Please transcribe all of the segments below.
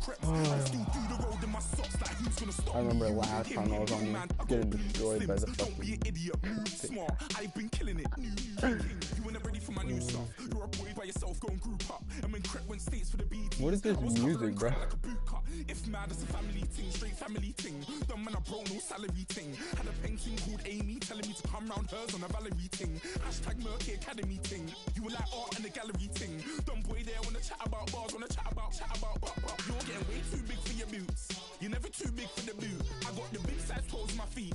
I remember last time I was on you getting destroyed by the fucking idiot. Smart. I've been killing it. You were never ready for my new stuff. You're a boy by yourself, go and group up. And when Crep went states for the BT. What is this music, bro? If mad, it's a family thing, straight family thing. Dumb man, I bro, no salary thing. Had a painting called Amy telling me to come round hers on a Valerie thing. Hashtag Murky Academy thing. You were like art and the gallery thing. Dumb boy there wanna chat about bars, wanna chat about. You're getting way too big for your boots. You're never too big for the boot. I got the big size toes on my feet.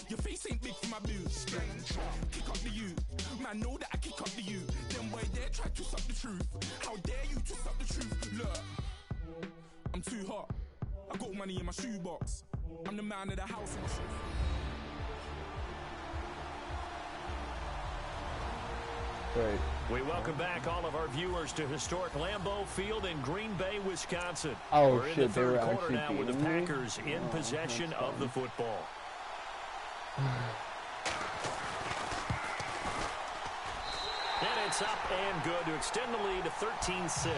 Your face ain't big for my boots. Kick up the you. Man, know that I kick up the you. Them boy there try to suck the truth. How dare you to suck the truth? Look, I'm too hot. I got money in my shoebox. I'm the man of the house in my shoes. Right. We welcome back all of our viewers to historic Lambeau Field in Green Bay, Wisconsin. Oh, we're in shit, the third quarter now with the Packers in possession of the football. And it's up and good to extend the lead to 13-6.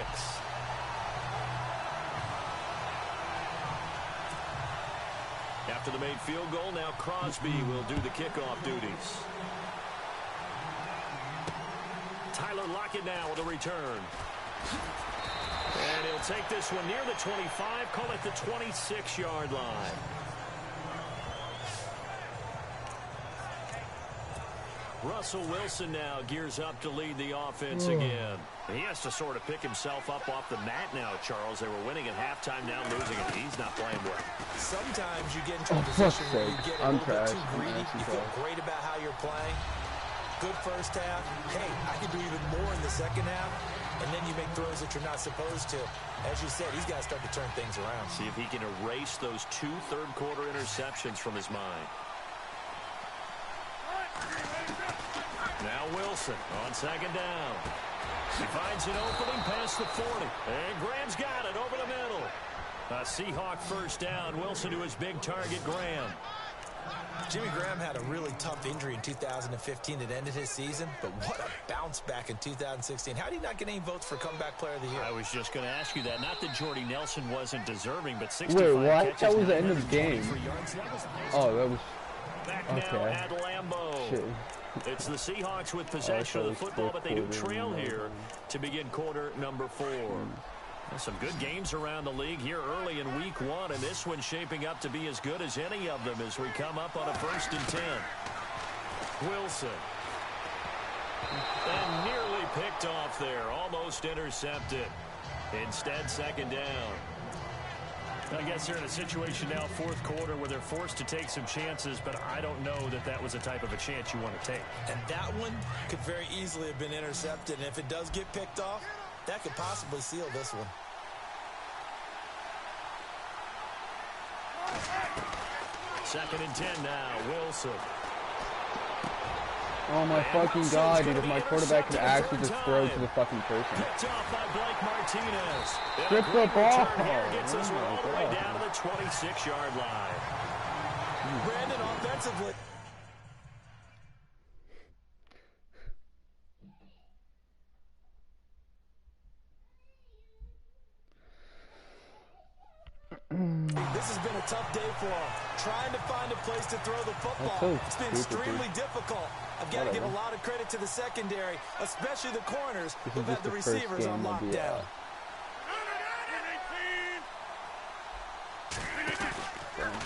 After the made field goal, now Crosby will do the kickoff duties. Tyler Lockett now with a return. And he'll take this one near the 25, call it the 26-yard line. Russell Wilson now gears up to lead the offense again. He has to sort of pick himself up off the mat now, Charles. They were winning at halftime, now losing it. He's not playing well. Sometimes you get into a position where you get a little bit too greedy. You feel great about how you're playing. Good first half. Hey, I can do even more in the second half. And then you make throws that you're not supposed to. As you said, he's got to start to turn things around. See if he can erase those 2 third-quarter interceptions from his mind. Now Wilson on second down. He finds an opening past the 40. And Graham's got it over the middle. A Seahawk first down. Wilson to his big target, Graham. Jimmy Graham had a really tough injury in 2015 that ended his season, but what a bounce back in 2016. How did he not get any votes for Comeback Player of the Year? I was just going to ask you that. Not that Jordy Nelson wasn't deserving, but 65 Wait, what? catches. That was the end of the game. Oh, that was... Back now at Lambeau. Shit. It's the Seahawks with possession of the football, but they do trail here to begin quarter number 4. Some good games around the league here early in week 1, and this one shaping up to be as good as any of them as we come up on a 1st and 10. Wilson. And nearly picked off there, almost intercepted. Instead, second down. I guess they're in a situation now, 4th quarter, where they're forced to take some chances, but I don't know that that was the type of a chance you want to take. And that one could very easily have been intercepted, and if it does get picked off, that could possibly seal this one. Second and 10 now, Wilson. Oh my fucking god, dude, if my quarterback could actually just throw to the fucking person. Picked off by Blake Martinez. Strip the ball! Gets us all the way down to the 26-yard line. Brandon offensively. This has been a tough day for him. Trying to find a place to throw the football. It's been extremely difficult. I've got to give a lot of credit to the secondary, especially the corners who've had the receivers on lockdown.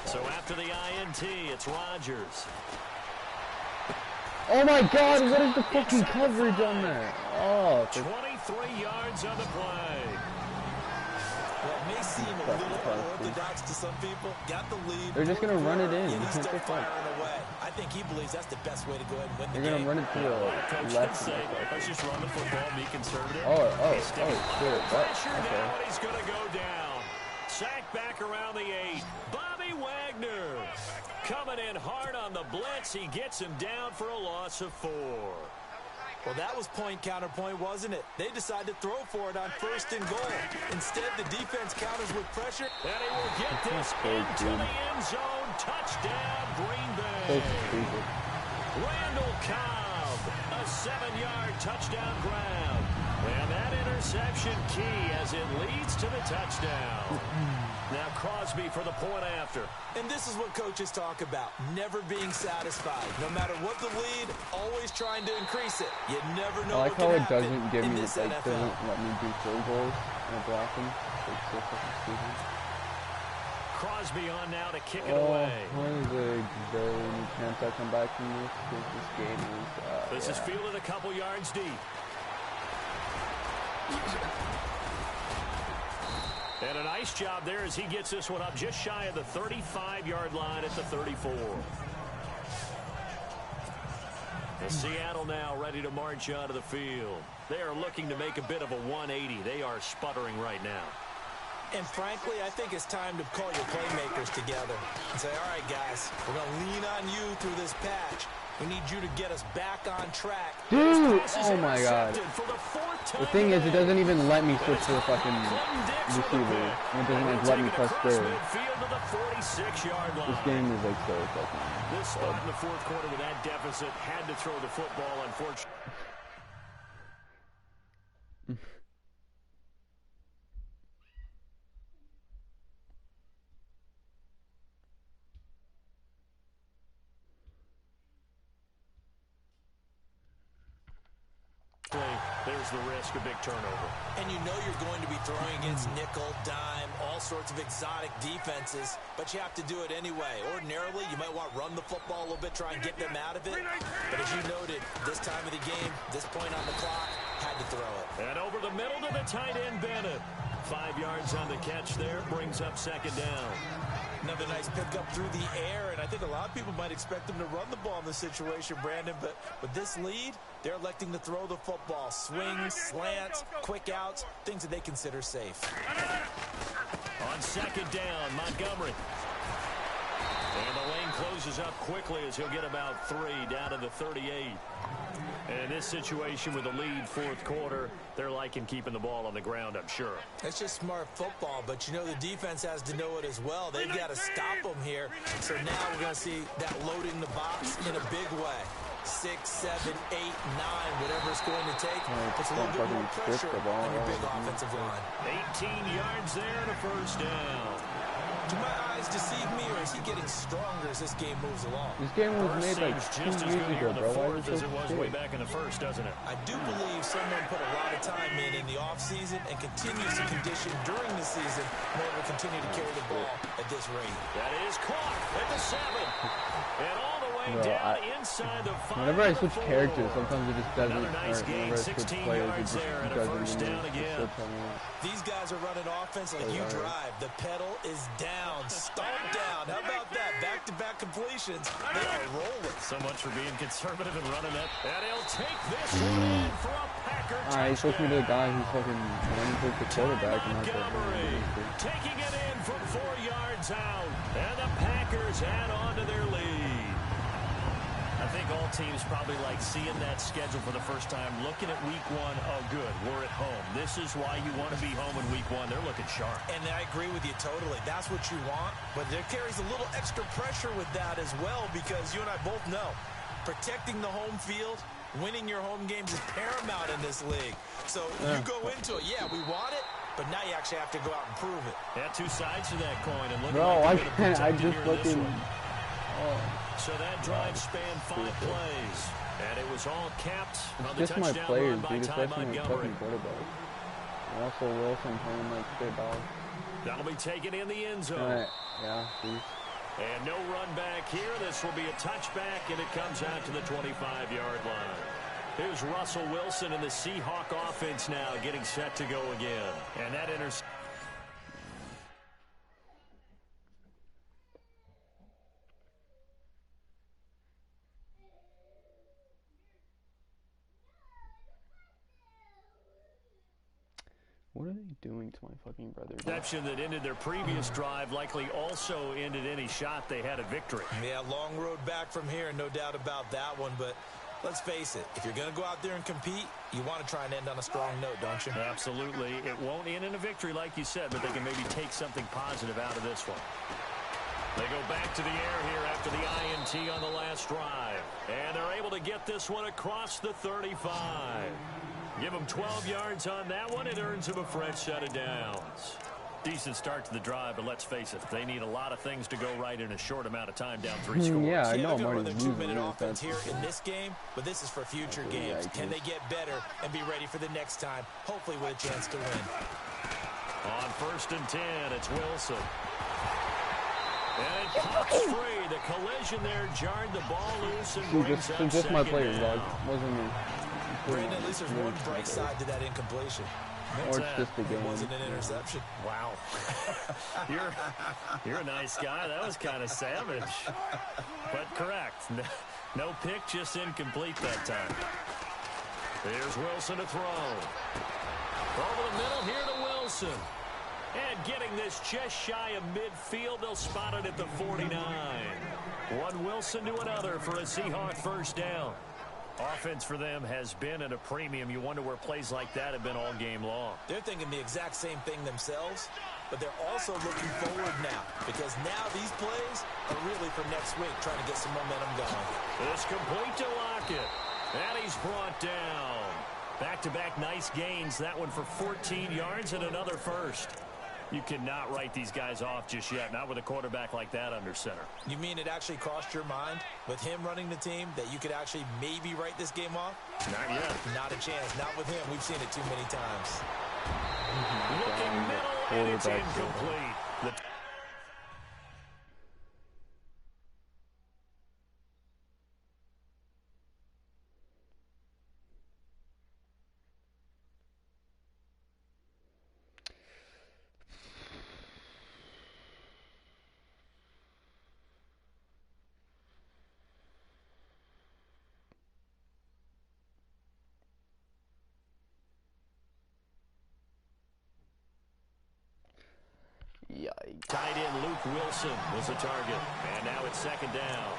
So after the INT, it's Rodgers. Oh my god, what is the fucking coverage on there? Oh, 23 yards on the play. Well, it may seem a little unorthodox to some people. Got the lead. They're just going to run it in. He's still firing away. I think he believes that's the best way to go ahead and win the game. They're going to run it to the left. Let's just run the football, be conservative. Oh, shit. Pressure now, and he's going to go down. Sack back around the 8. Bobby Wagner coming in hard on the blitz. He gets him down for a loss of 4. Well, that was point counterpoint, wasn't it? They decided to throw for it on 1st and goal. Instead, the defense counters with pressure. And he will get this into the end zone. Touchdown, Green Bay. Randall Cobb, a 7-yard touchdown grab. And that interception key as it leads to the touchdown. Crosby for the point after. And this is what coaches talk about, never being satisfied. No matter what the lead, always trying to increase it. You never know what can happen in this NFL. I like how it doesn't give me, like, doesn't let me do field goals and blocking. It's so fucking stupid. Crosby on now to kick it away. Is there any chance I come back from this? Because this game is... this is fielded a couple yards deep. And a nice job there as he gets this one up just shy of the 35-yard line at the 34. And Seattle now ready to march onto the field. They are looking to make a bit of a 180. They are sputtering right now. And frankly, I think it's time to call your playmakers together and say, all right, guys, we're going to lean on you through this patch. We need you to get us back on track. Dude, oh my God. The thing is, it doesn't even let me switch to the fucking receiver. And it doesn't like let me press third. This game is like so fucking... This spot in the fourth quarter with that deficit had to throw the football, unfortunately. There's the risk, a big turnover. And you know you're going to be throwing against nickel, dime, all sorts of exotic defenses, but you have to do it anyway. Ordinarily, you might want to run the football a little bit, try and get them out of it. But as you noted, this time of the game, this point on the clock, had to throw it. And over the middle to the tight end, Bennett. 5 yards on the catch there, brings up second down. Another nice pickup through the air, and I think a lot of people might expect them to run the ball in this situation, Brandon, but with this lead, they're electing to throw the football. Swings, slants, quick outs, things that they consider safe. On second down, Montgomery. And the lane closes up quickly as he'll get about 3 down to the 38. And in this situation with the lead fourth quarter, they're liking keeping the ball on the ground, I'm sure. That's just smart football, but you know the defense has to know it as well. They've got to stop them here. So now we're going to see that loading the box in a big way. 6, 7, 8, 9, whatever it's going to take. Puts a little bit more pressure on your big offensive line. 18 yards there and a first down. Do my eyes deceive me, or is he getting stronger as this game moves along? This game was made like 2 years ago, bro. Why is it so was way back in the first, doesn't it? I do believe someone put a lot of time in the offseason and continues to condition during the season in order to continue to carry the ball at this rate. That is caught at the 7. And all the way down inside the 5. Whenever I switch characters, sometimes it just doesn't. Another nice gain, 16 yards there and a first down again. These guys are running offense like you drive. The pedal is down, stomp down. How about that? Back-to-back completions. They are rolling. So much for being conservative and running that. And he'll take this one in for a Packer touchdown. He's supposed to be the guy who's fucking running towards the quarterback. Montgomery taking it in from 4 yards out. And the Packers add on to their lead. I think all teams probably like seeing that schedule for the first time, looking at week 1. Oh, good, we're at home. This is why you want to be home in week 1. They're looking sharp. And I agree with you totally. That's what you want, but there carries a little extra pressure with that as well, because you and I both know protecting the home field, winning your home games is paramount in this league. So you go into it, yeah, we want it, but now you actually have to go out and prove it. Yeah, 2 sides to that coin. And bro, I just fucking... So that drive spanned 5 plays, and it was all capped on the touchdown run by Ty Montgomery. And also Wilson playing like straight dog. That'll be taken in the end zone. Yeah, please. And no run back here. This will be a touchback, and it comes out to the 25-yard line. Here's Russell Wilson and the Seahawk offense now getting set to go again. And that interception. What are they doing to my fucking brother? Interception that ended their previous drive likely also ended any shot they had at victory. Yeah, long road back from here, no doubt about that one. But let's face it, if you're going to go out there and compete, you want to try and end on a strong note, don't you? Absolutely. It won't end in a victory like you said, but they can maybe take something positive out of this one. They go back to the air here after the INT on the last drive. And they're able to get this one across the 35. Give them 12 yards on that one. It earns them a fresh set of downs. Decent start to the drive, but let's face it, they need a lot of things to go right in a short amount of time down 3 scores. Yeah, I know. They're going to run their 2-minute offense here in this game, but this is for future games. Can they get better and be ready for the next time, hopefully with a chance to win? On 1st and 10, it's Wilson. And it pops free. The collision there jarred the ball loose and brings up just my players, down. dog. Wasn't me. Brandon, at least there's one bright side to that incompletion. Or it's just a game. It wasn't an interception. Wow. You're a nice guy. That was kind of savage. But correct. No pick, just incomplete that time. Here's Wilson to throw. Over the middle here to Wilson. And getting this just shy of midfield, they'll spot it at the 49. One Wilson to another for a Seahawk first down. Offense for them has been at a premium. You wonder where plays like that have been all game long. They're thinking the exact same thing themselves, but they're also looking forward now because now these plays are really for next week, trying to get some momentum going. It's complete to Lockett. And he's brought down. Back-to-back nice gains. That one for 14 yards and another first. You cannot write these guys off just yet, not with a quarterback like that under center. You mean it actually crossed your mind with him running the team that you could actually maybe write this game off? Not yet. Not a chance. Not with him. We've seen it too many times. Looking middle, and it's incomplete. Yikes. Tight end Luke Wilson was the target. And now it's 2nd down.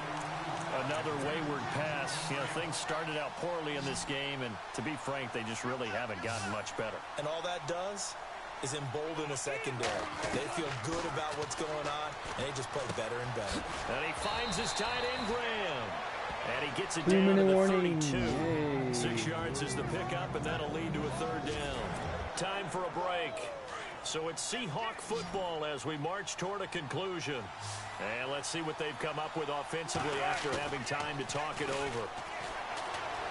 Another wayward pass. You know, things started out poorly in this game, and to be frank, they just really haven't gotten much better. And all that does is embolden a secondary. They feel good about what's going on, and they just play better and better. And he finds his tight end, Graham. And he gets it down to the 32. Yay. 6 yards is the pickup, and that'll lead to a 3rd down. Time for a break. So it's Seahawk football as we march toward a conclusion. And let's see what they've come up with offensively after having time to talk it over.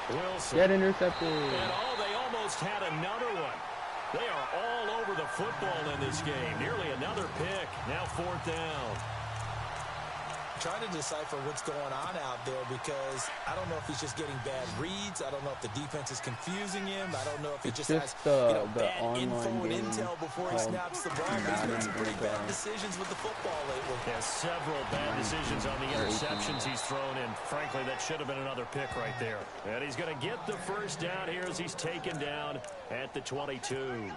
Wilson. Get intercepted. And they almost had another one. They are all over the football in this game. Nearly another pick. Now 4th down. Trying to decipher what's going on out there because I don't know if he's just getting bad reads. I don't know if the defense is confusing him. I don't know if he just has the bad info online and intel before he snaps the ball. He's made some pretty bad decisions with the football lately. Yeah, several bad decisions on the interceptions he's thrown in. Frankly, that should have been another pick right there. And he's going to get the first down here as he's taken down at the 22.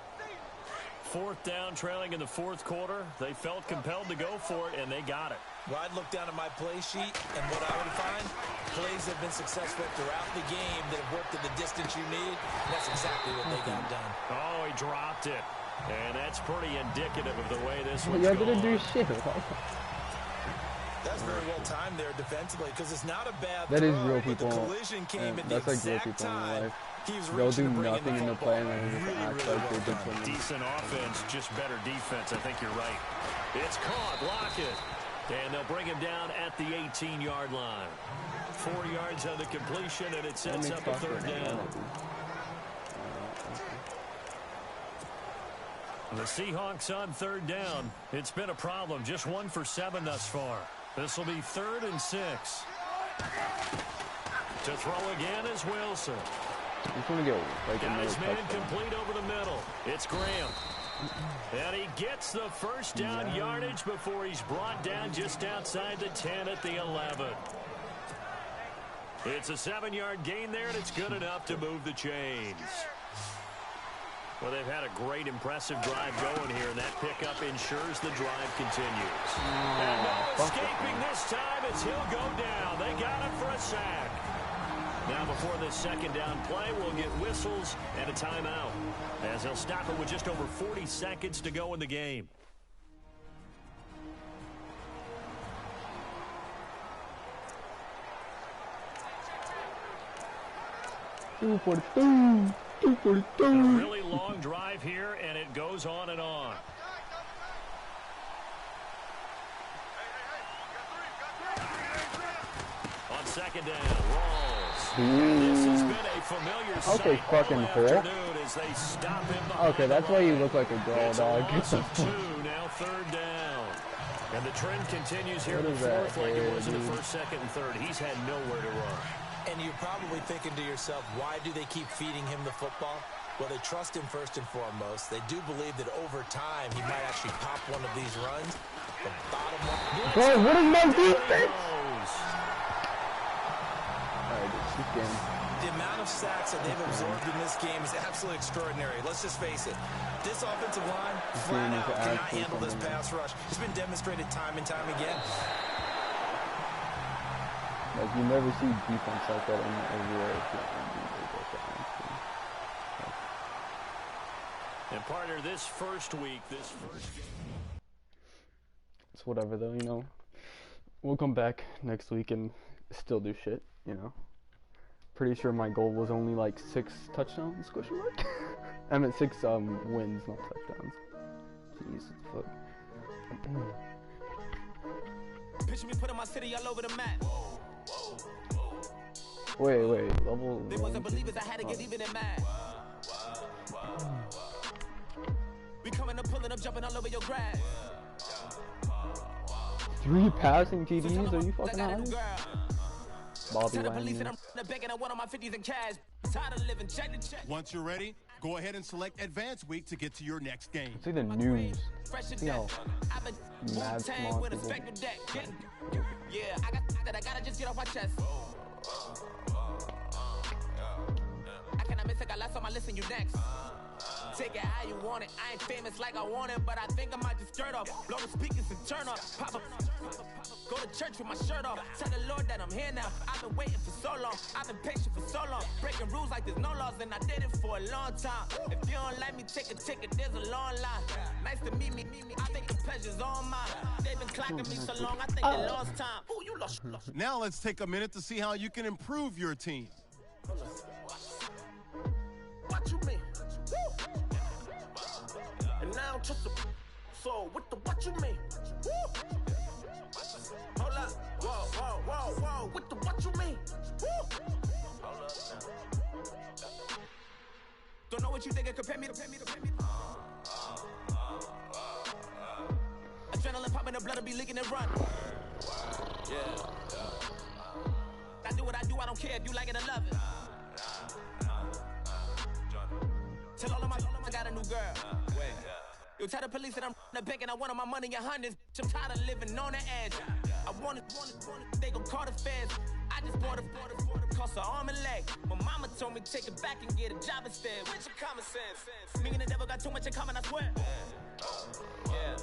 4th down, trailing in the 4th quarter. They felt compelled to go for it, and they got it. Well, I'd look down at my play sheet, and what I would find, plays have been successful throughout the game that have worked at the distance you need, and that's exactly what they got done. Oh, he dropped it. And that's pretty indicative of the way this one's Y'all going. didn't do shit. That's very well timed there defensively because it's not a bad That throw, is real but people. the collision came at the That's like real exact people in time. life. He was They'll do reaching to bring nothing in the football. play and then just Really, act really like well they did done. something. Decent offense, just better defense. I think you're right. It's caught. Lockett. And they'll bring him down at the 18-yard line. 4 yards on the completion, and it sets up a 3rd down. The Seahawks on 3rd down. It's been a problem. Just 1 for 7 thus far. This will be 3rd and 6. To throw again is Wilson. He's going to get like another Guys, man touchdown. complete over the middle. It's Graham. And he gets the first down yardage before he's brought down just outside the 10 at the 11. It's a 7-yard gain there, and it's good enough to move the chains. Well, they've had a great, impressive drive going here, and that pickup ensures the drive continues. And no escaping this time as he'll go down. They got him for a sack. Now, before this 2nd down play, we'll get whistles and a timeout, as they'll stop it with just over 40 seconds to go in the game. A really long drive here, and it goes on and on. second down. Rolls. This has been a familiar sight fucking all afternoon as they stop him. Okay, that's why you look like a girl, dog. It's a loss of 2, now third down. And the trend continues here in the fourth like it was in the first, second, and third. He's had nowhere to run. And you're probably thinking to yourself, why do they keep feeding him the football? Well, they trust him first and foremost. They do believe that over time he might actually pop one of these runs. The bottom line. Bro, what is my defense? Alright, just keep going. The amount of sacks that they've absorbed in this game is absolutely extraordinary. Let's just face it. This offensive line flat out cannot handle this pass rush. It's been demonstrated time and time again. Like, you never see defense like that in everywhere. And partner, this first game. It's whatever though, you know. We'll come back next week and still do shit, you know. Pretty sure my goal was only like 6 touchdowns, question mark? I meant 6 wins, not touchdowns. Jeez, fuck. Picture me putting my city all over the map. Wait, level. They wasn't believers, I had to get even in mad. We coming up, pulling up, jumping all over your grass. 3 passing TDs? Are you fucking high? Bobby Lang. Once you're ready, go ahead and select Advance Week to get to your next game. See the news. See how mad smart people. Yeah, I gotta just get off my chest. I cannot miss it, got last on my list and you next. Take it how you want it. I ain't famous like I want it, but I think I might just skirt off. Blow the speakers and turn up. Pop up. Go to church with my shirt off. Tell the Lord that I'm here now. I've been waiting for so long. I've been patient for so long. Breaking rules like there's no laws, and I did it for a long time. If you don't like me, take a ticket. There's a long line. Nice to meet me. I think the pleasure's all mine. They've been clocking me so long. I think they lost time. Ooh, you lost. Now let's take a minute to see how you can improve your team. What you mean? And now just a so with the what you mean? Woo. Hold up, whoa, with the what you mean? Woo. Hold up now. Don't know what you think, compare me to. Adrenaline popping, the blood will be leaking and run. Yeah. I do what I do, I don't care if you like it or love it. Tell all of my I got a new girl. Wait. You tell the police that I'm the bank and I want all my money in hundreds. I'm tired of living on the edge. I want it. They gon' call the feds. I just bought a cost an arm and leg. My mama told me take it back and get a job instead. Where's your common sense? Me and the devil got too much in common, I swear. Yeah.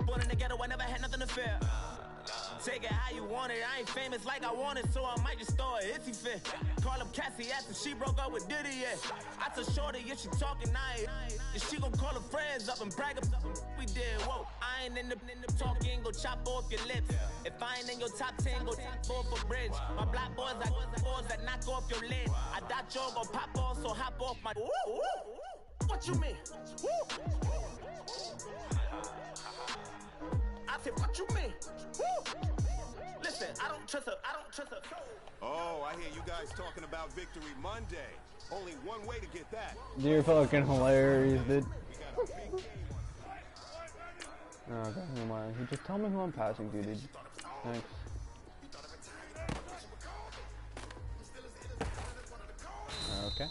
Born in the ghetto, I never had nothing to fear. Take it how you want it. I ain't famous like I want it, so I might just throw a hissy fit. Call up Cassie after she broke up with Diddy, yeah. I told Shorty if she talking, if she gon' call her friends up and brag up, we did. Whoa, I ain't in the talking, go chop off your lips. If I ain't in your top 10, go top 4 for bridge. My black boys like boys that knock off your lid. I doubt y'all gon' pop off, so hop off my. What you mean? I said, what you mean? Listen, I don't trust her. Oh, I hear you guys talking about Victory Monday. Only one way to get that. You're fucking hilarious, dude. Okay, who am I? Just tell me who I'm passing to, dude. Thanks. Okay.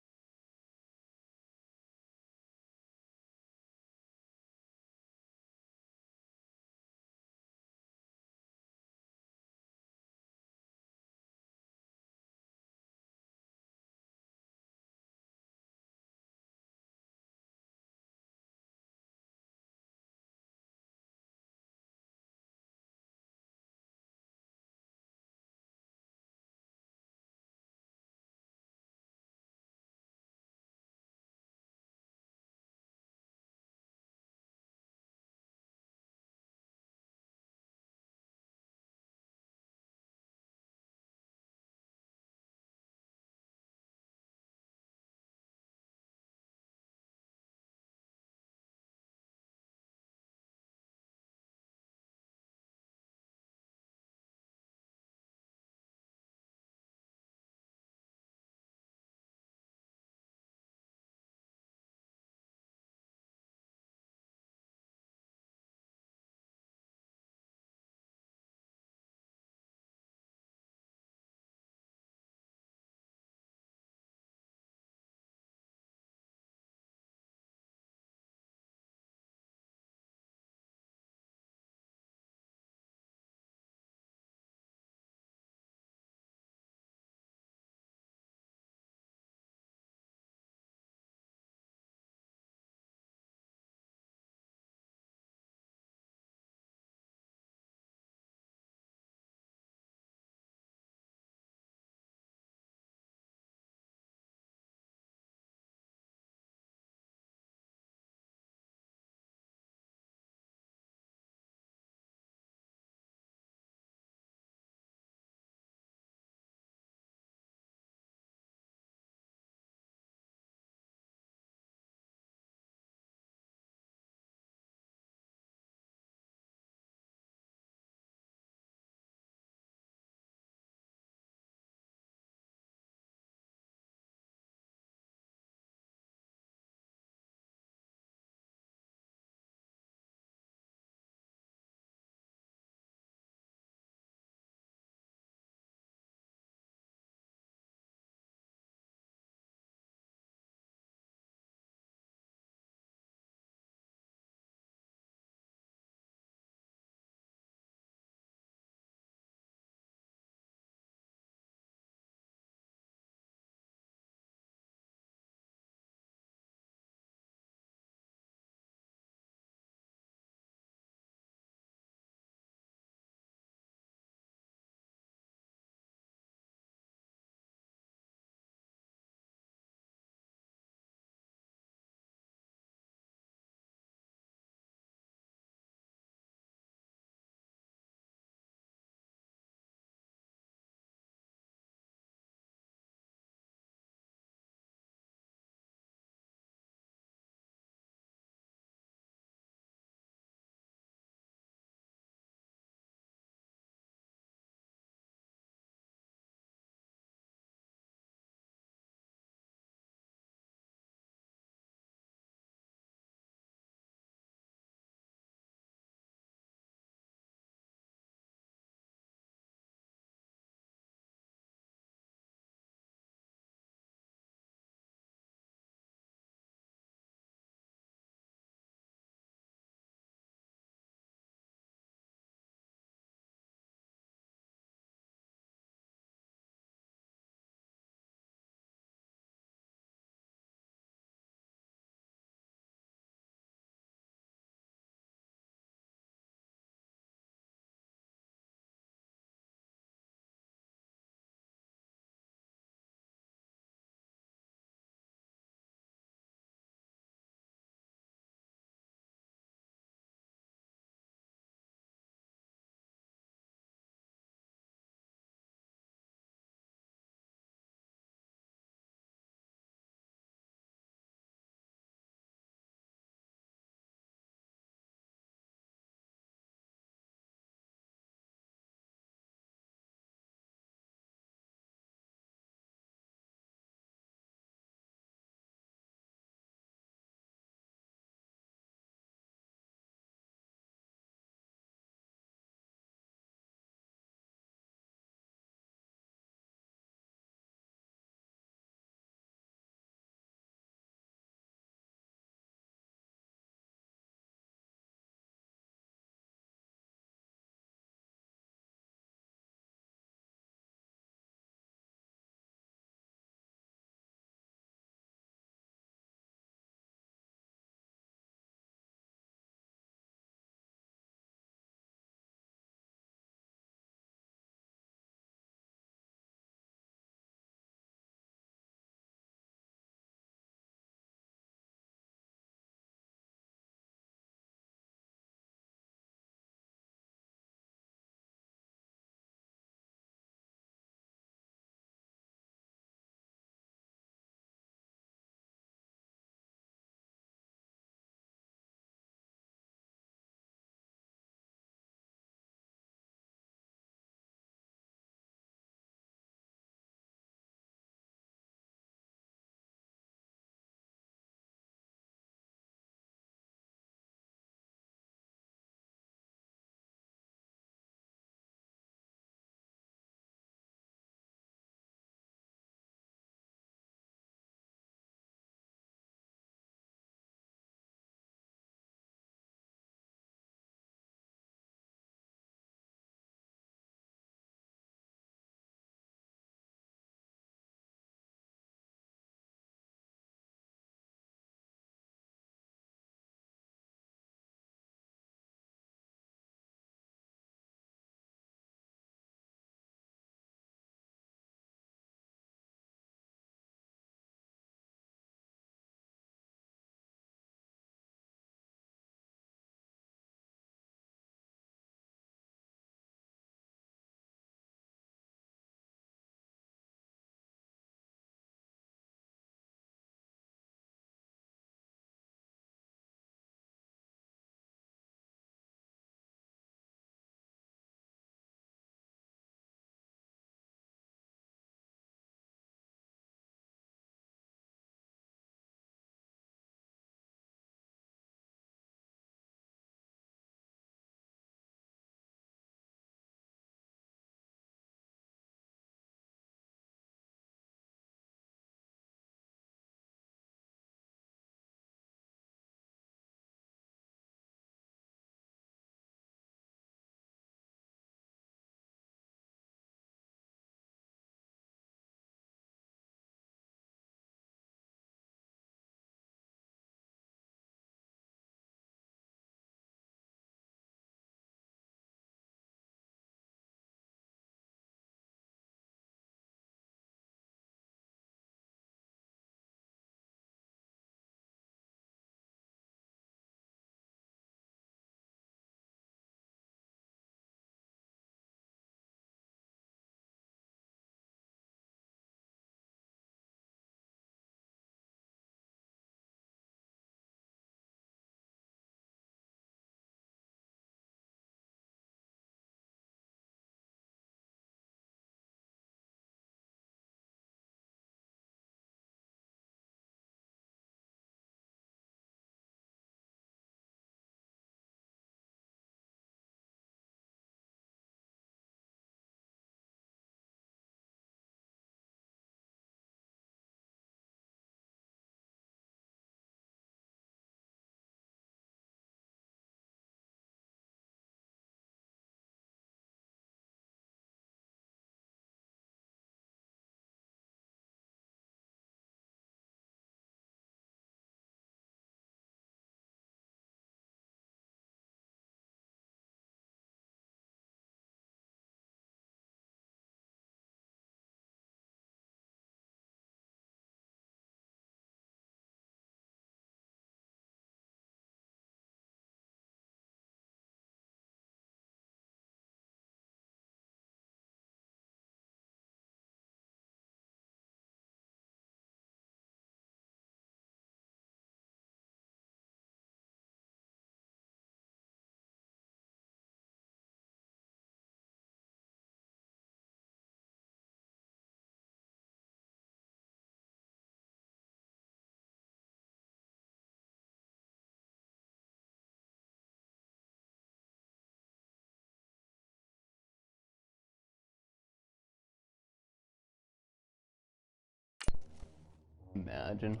Imagine.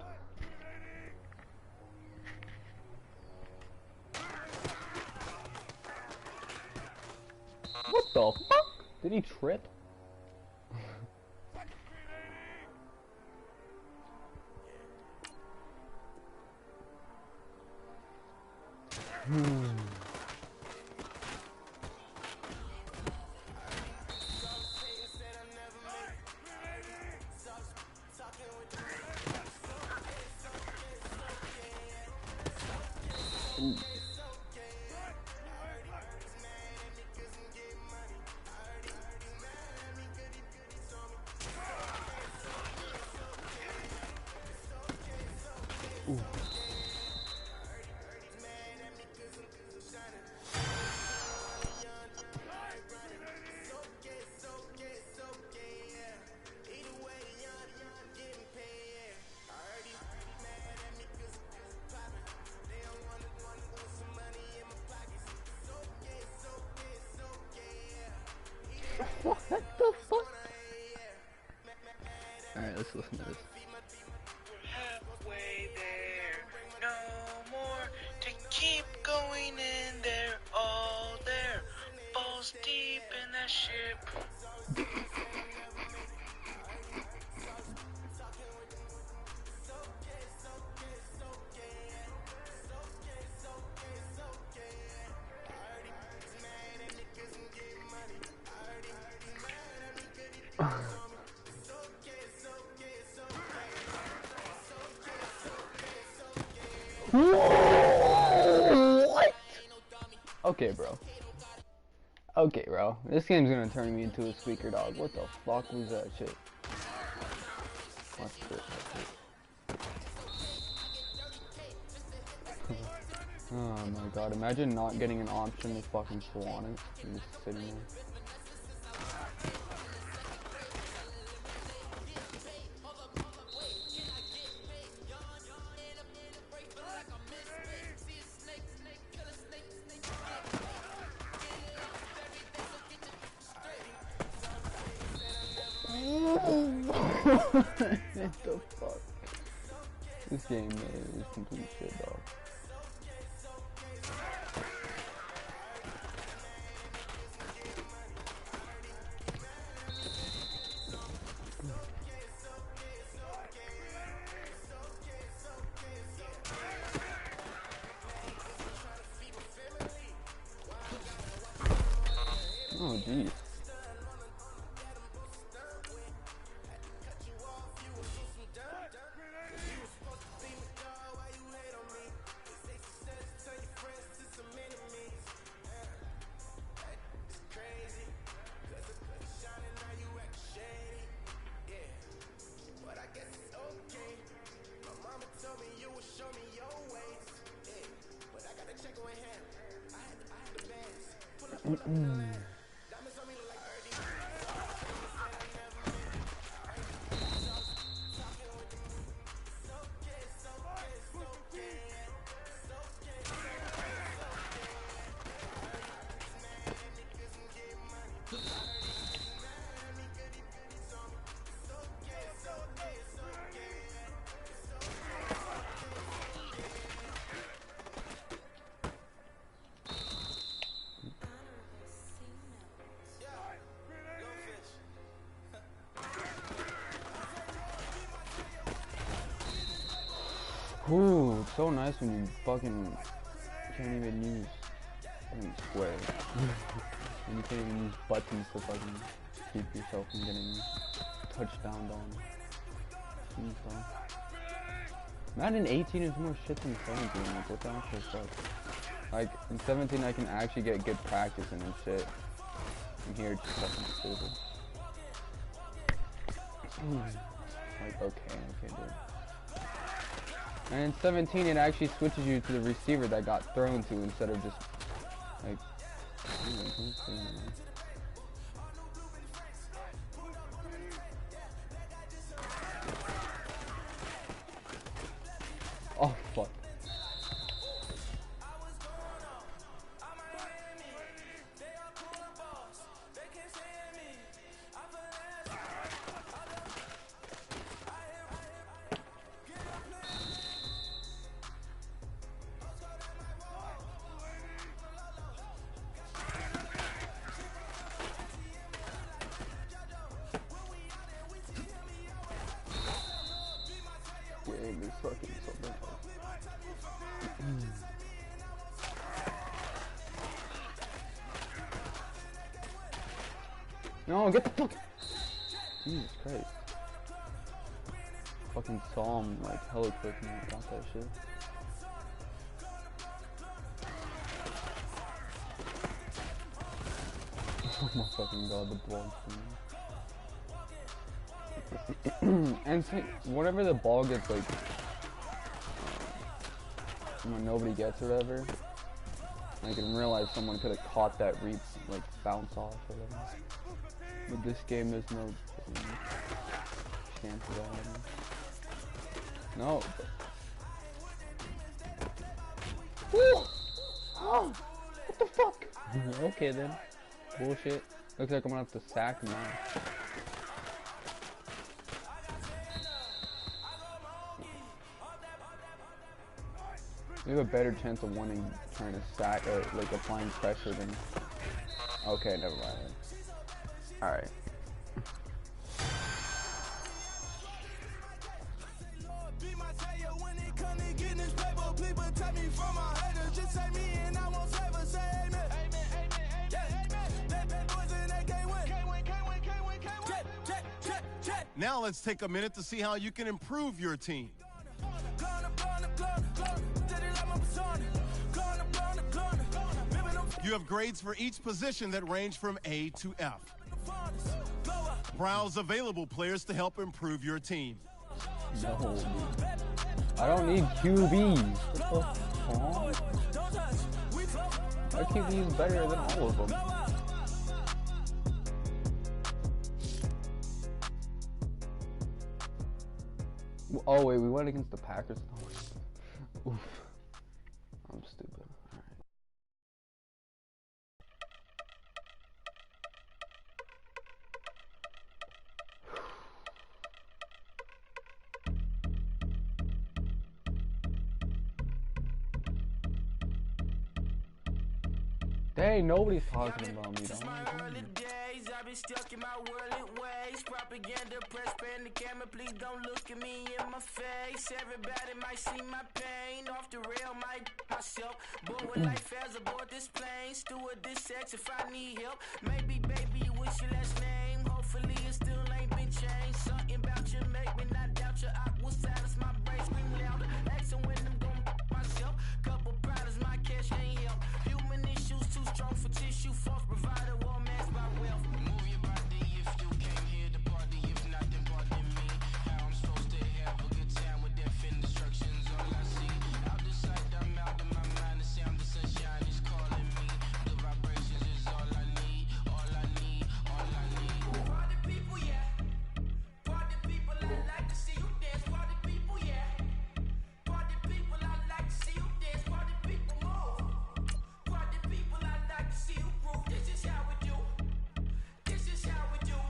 What the fuck? Did he trip? What the fuck? Alright, let's listen to this. Halfway there, no more to keep going in there, all there, balls deep in that ship. What? Okay, bro. Okay, bro. This game's gonna turn me into a squeaker dog. What the fuck was that shit? Watch this. Oh my god, imagine not getting an option to fucking swan it. You're just sitting there. What the fuck? This game is complete shit, dog. Oh, jeez. Ooh, it's so nice when you fucking can't even use square. And you can't even use buttons to fucking keep yourself from getting touchdowned on. Madden 18 is more shit than 17, like what the actual fuck? Like, in 17 I can actually get good practice in and shit. And here it's just fucking stupid. Like, okay, dude. And in 17 it actually switches you to the receiver that got thrown to instead of just, like... Oh, fuck. No, get the fuck. Jesus Christ. Fucking saw him like hella quick and I got that shit. Oh my fucking god, the ball from and so, whenever the ball gets like when nobody gets or whatever, like in real life someone could have caught that like bounce off or whatever. But this game there's no chance of that happening. No. Woo! Oh, what the fuck? Okay then. Bullshit. Looks like I'm gonna have to sack him now. We have a better chance of winning trying to sack or like applying pressure than. Okay, never mind. Alright. Now let's take a minute to see how you can improve your team. You have grades for each position that range from A to F. Browse available players to help improve your team. No, I don't need QBs. What the fuck? My QB is better than all of them. Oh wait, we went against the Packers. Oof. I'm stupid. Dang, nobody's talking about me, though. I've been stuck in my worldly ways. Propaganda, press pan the camera. Please don't look at me in my face. Everybody might see my pain. Off the rail, might myself. But when life has aboard this plane, steward this sex if I need help. Maybe, baby, what's your last name? Hopefully, it still ain't been changed. Something about you make me not doubt your I will silence my brain. Scream louder. Asking when I'm gonna myself. Couple problems, my cash ain't help. Human issues too strong for tissue. False provider, war mask by wealth. Move your body if you came here to party. If not, then pardon me. How I'm supposed to have a good time with death and destruction's all I see. Out the sight, I'm out of my mind. The sound of sunshine is calling me. The vibrations is all I need. All I need. All I need. Party people, yeah. Party people, I like to see you dance. Party people, yeah. Party people, I like to see you dance. Party people, move. Party people, I like to see you groove. This is how we do. This is how we do.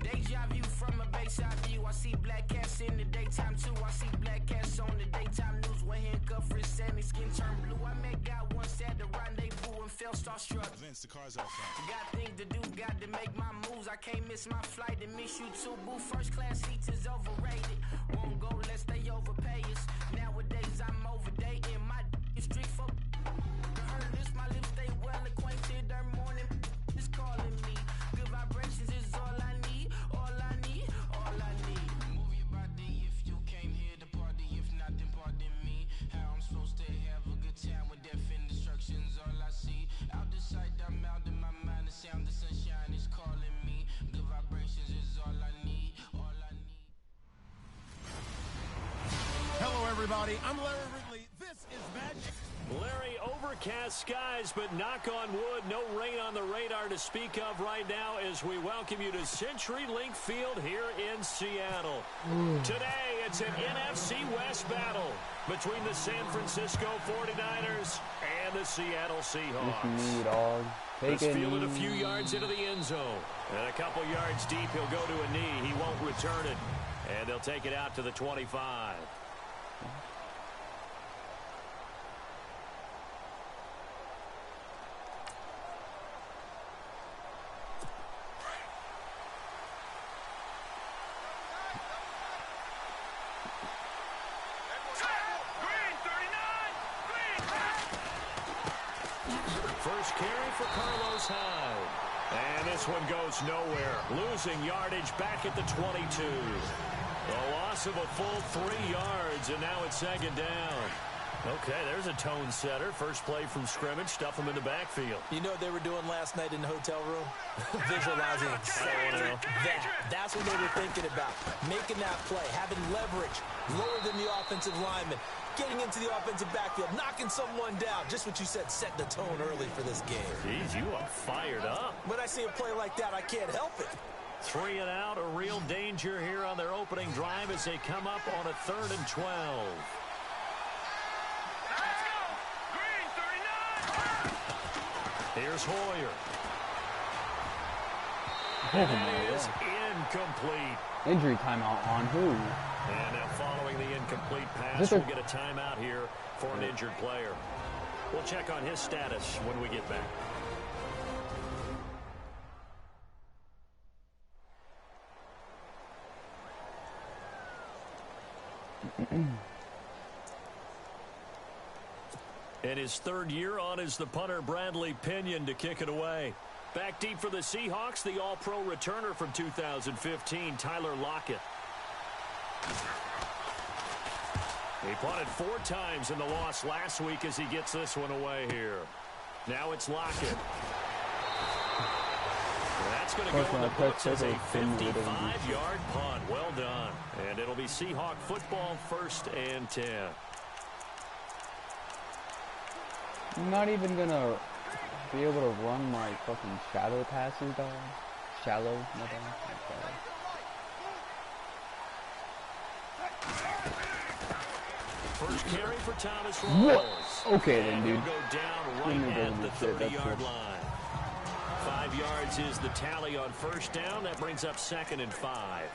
Deja view from a bayside view. I see black cats in the daytime too. I see black cats on the daytime news. When handcuff wrist and his skin turned blue. I met God once at the rendezvous and felt starstruck. Vince, the car's outside. Got things to do, got to make my moves. I can't miss my flight and miss you too. Boo, first class seats is overrated. Won't go lest they overpay us. Nowadays I'm overdating. My street for heard this. My lips stay well acquainted. Their morning is calling me. Good vibrations is all I need. All I need. All I need. Move your body if you came here to party. If not, then pardon me. How I'm supposed to have a good time with death and destruction's all I see. Out the sight, I'm out of my mind. The sound of sunshine is calling me. Good vibrations is all I need. All I need. Hello, everybody. I'm Larry Ridley. This is Magic. Larry, overcast skies, but knock on wood, no rain on the radar to speak of right now as we welcome you to CenturyLink Field here in Seattle. Today, it's an NFC West battle between the San Francisco 49ers and the Seattle Seahawks. This fielded a few yards into the end zone. And a couple yards deep, he'll go to a knee. He won't return it. And they'll take it out to the 25. First carry for Carlos Hyde. And this one goes nowhere. Losing yardage back at the 22. A loss of a full 3 yards, and now it's second down. Okay, there's a tone setter. First play from scrimmage. Stuff them in the backfield. You know what they were doing last night in the hotel room? Visualizing exactly that. That's what they were thinking about. Making that play, having leverage, lower than the offensive lineman, getting into the offensive backfield, knocking someone down. Just what you said, set the tone early for this game. Jeez, you are fired up. When I see a play like that, I can't help it. 3 and out, a real danger here on their opening drive as they come up on a 3rd and 12. Here's Hoyer. That is incomplete. Injury timeout on who? And now following the incomplete pass, we'll get a timeout here for an injured player. We'll check on his status when we get back. In his 3rd year on is the punter Bradley Pinion to kick it away. Back deep for the Seahawks, the All-Pro returner from 2015, Tyler Lockett. He punted 4 times in the loss last week as he gets this one away here. Now it's Lockett. That's going to go in the books as a 55-yard punt. Well done. And it'll be Seahawk football, 1st and 10. I'm not even gonna be able to run my fucking shallow passes, dog. Shallow, my dog. First carry for Thomas Rawls. Okay then, dude. He'll go down right at the 30-yard line. 5 yards is the tally on 1st down. That brings up 2nd and 5.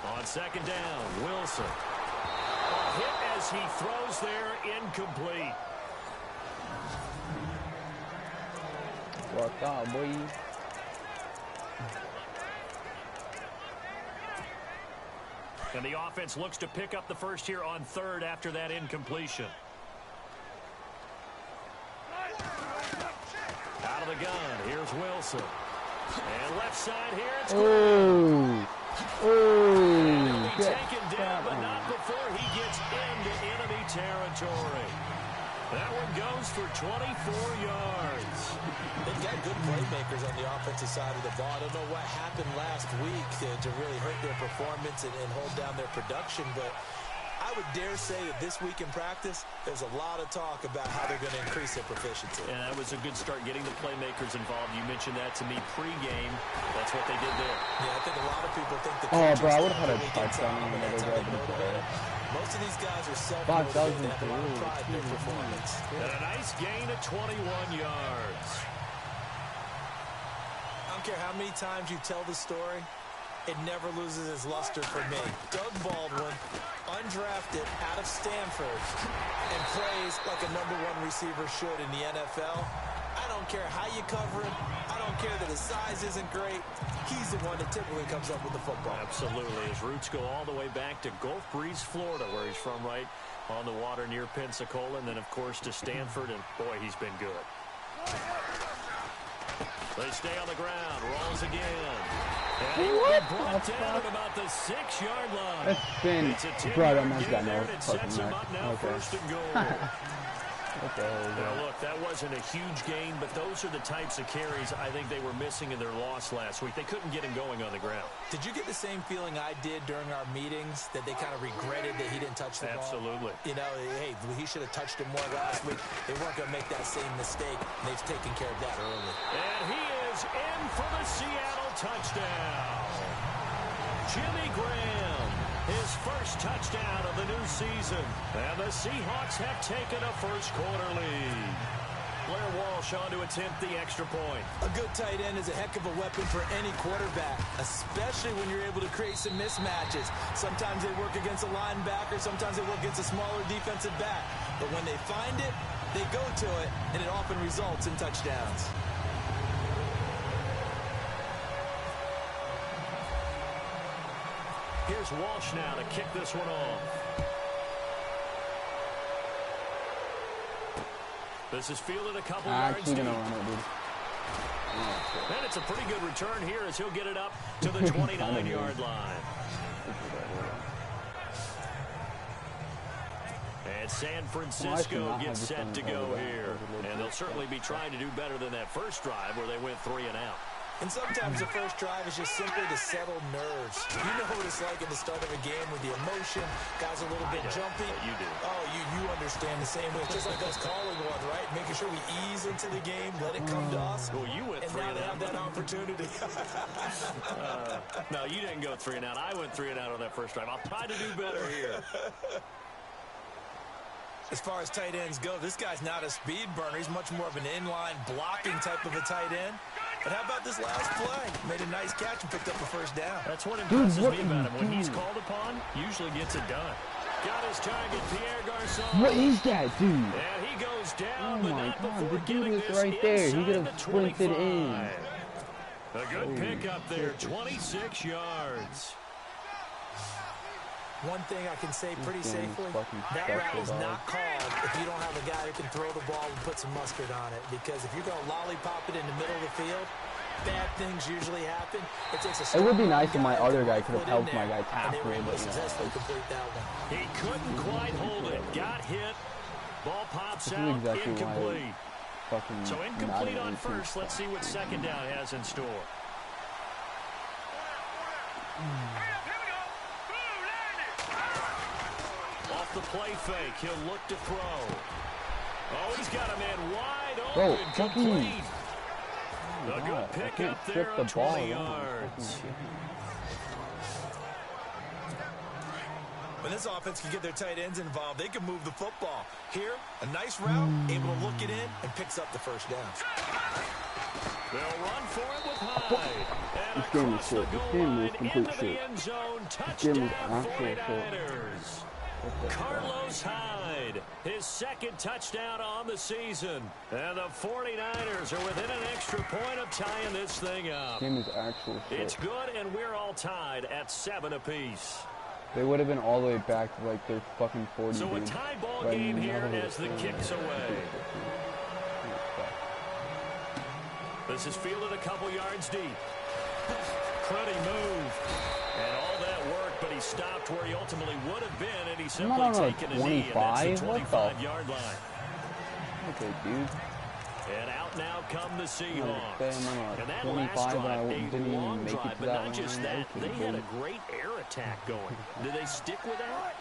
On 2nd down, Wilson. A hit as he throws there, incomplete. Worked out, boy. And the offense looks to pick up the first here on 3rd after that incompletion. Out of the gun, here's Wilson. And left side here, it's oh, oh, taken down, but not before he gets into enemy territory. That one goes for 24 yards. They've got good playmakers on the offensive side of the ball. I don't know what happened last week to really hurt their performance and hold down their production, but I would dare say that this week in practice, there's a lot of talk about how they're going to increase their proficiency. And that was a good start, getting the playmakers involved. You mentioned that to me pregame. That's what they did there. Yeah, I think a lot of people think the oh, bro, I would have had a touchdown on the other guy. Most of these guys are self-motivated. They have a lot of pride in their performance. And a nice gain of 21 yards. I don't care how many times you tell the story, it never loses its luster for me. Doug Baldwin, undrafted out of Stanford, and plays like a #1 receiver should in the NFL. I don't care how you cover him. I don't care that his size isn't great. He's the one that typically comes up with the football. Absolutely. His roots go all the way back to Gulf Breeze, Florida, where he's from, right on the water near Pensacola, and then, of course, to Stanford, and, boy, he's been good. They stay on the ground. Rolls again. And he will be brought down at about the 6-yard line. That's been It's a 10-yard gain there, and it sets him up now, okay. 1st and goal. Now, look, that wasn't a huge gain, but those are the types of carries I think they were missing in their loss last week. They couldn't get him going on the ground. Did you get the same feeling I did during our meetings, that they kind of regretted that he didn't touch the ball? Absolutely. You know, hey, he should have touched him more last week. They weren't going to make that same mistake, and they've taken care of that early. And he is in for the Seattle touchdown. Jimmy Graham. His first touchdown of the new season. And the Seahawks have taken a first-quarter lead. Blair Walsh on to attempt the extra point. A good tight end is a heck of a weapon for any quarterback, especially when you're able to create some mismatches. Sometimes they work against a linebacker. Sometimes they work against a smaller defensive back. But when they find it, they go to it, and it often results in touchdowns. Here's Walsh now to kick this one off. This is fielded a couple yards deep. Gonna run it, dude. And it's a pretty good return here as he'll get it up to the 29-yard line. And San Francisco gets set to go here. And they'll certainly be trying to do better than that first drive where they went 3 and out. And sometimes the first drive is just simply to settle nerves. You know what it's like at the start of a game with the emotion. Guys a little bit jumpy. You do. Oh, you understand the same way. It's just like us calling one, right? Making sure we ease into the game, let it come to us. Well, you went 3 and out. And now they have that opportunity. No, you didn't go 3 and out. I went 3 and out on that first drive. I'll try to do better here. As far as tight ends go, this guy's not a speed burner. He's much more of an inline blocking type of a tight end. But how about this last play? Made a nice catch and picked up a first down. That's what impresses me about him. When he's called upon, usually gets it done. Got his target, Pierre Garçon. What is that, dude? And he goes down, but not before the dude getting was this right there. He could inside have the sprinted 25. in. A good pickup there, 26 yards. One thing I can say pretty safely, that route is not called if you don't have a guy who can throw the ball and put some mustard on it. Because if you're going to lollipop it in the middle of the field, bad things usually happen. It would be nice if my other guy could have helped my guy tackle it, but successfully complete that one. He couldn't quite hold it. Got hit. Ball pops out. Exactly incomplete. So incomplete on Madden first. Let's see what second down has in store. Off the play fake. He'll look to throw. Oh, he's got a man wide open. Complete. A good pick up there on 20 yards. When this offense can get their tight ends involved, they can move the football. Here, a nice route, able to look it in, and picks up the first down. They'll run for it with Hyde. And this game is across the shit. This goal game is line complete into the shit. end zone. This game is Touchdown actual shit. 49ers. Carlos Hyde, his second touchdown on the season. And the 49ers are within an extra point of tying this thing up. This game is actual shit. It's good, and we're all tied at 7 apiece. They would have been all the way back to like their fucking 40. So a tie ball game here as the kick's away. This is fielded a couple yards deep. Pretty move. And all that work, but he stopped where he ultimately would have been, and he's simply taken a knee, and that's the 25-yard line. Okay, dude. And out now come the Seahawks. And that 25, last drive, didn't a long make it drive, to but that not just line. that. Okay, They had a great air attack going. Did they stick with that?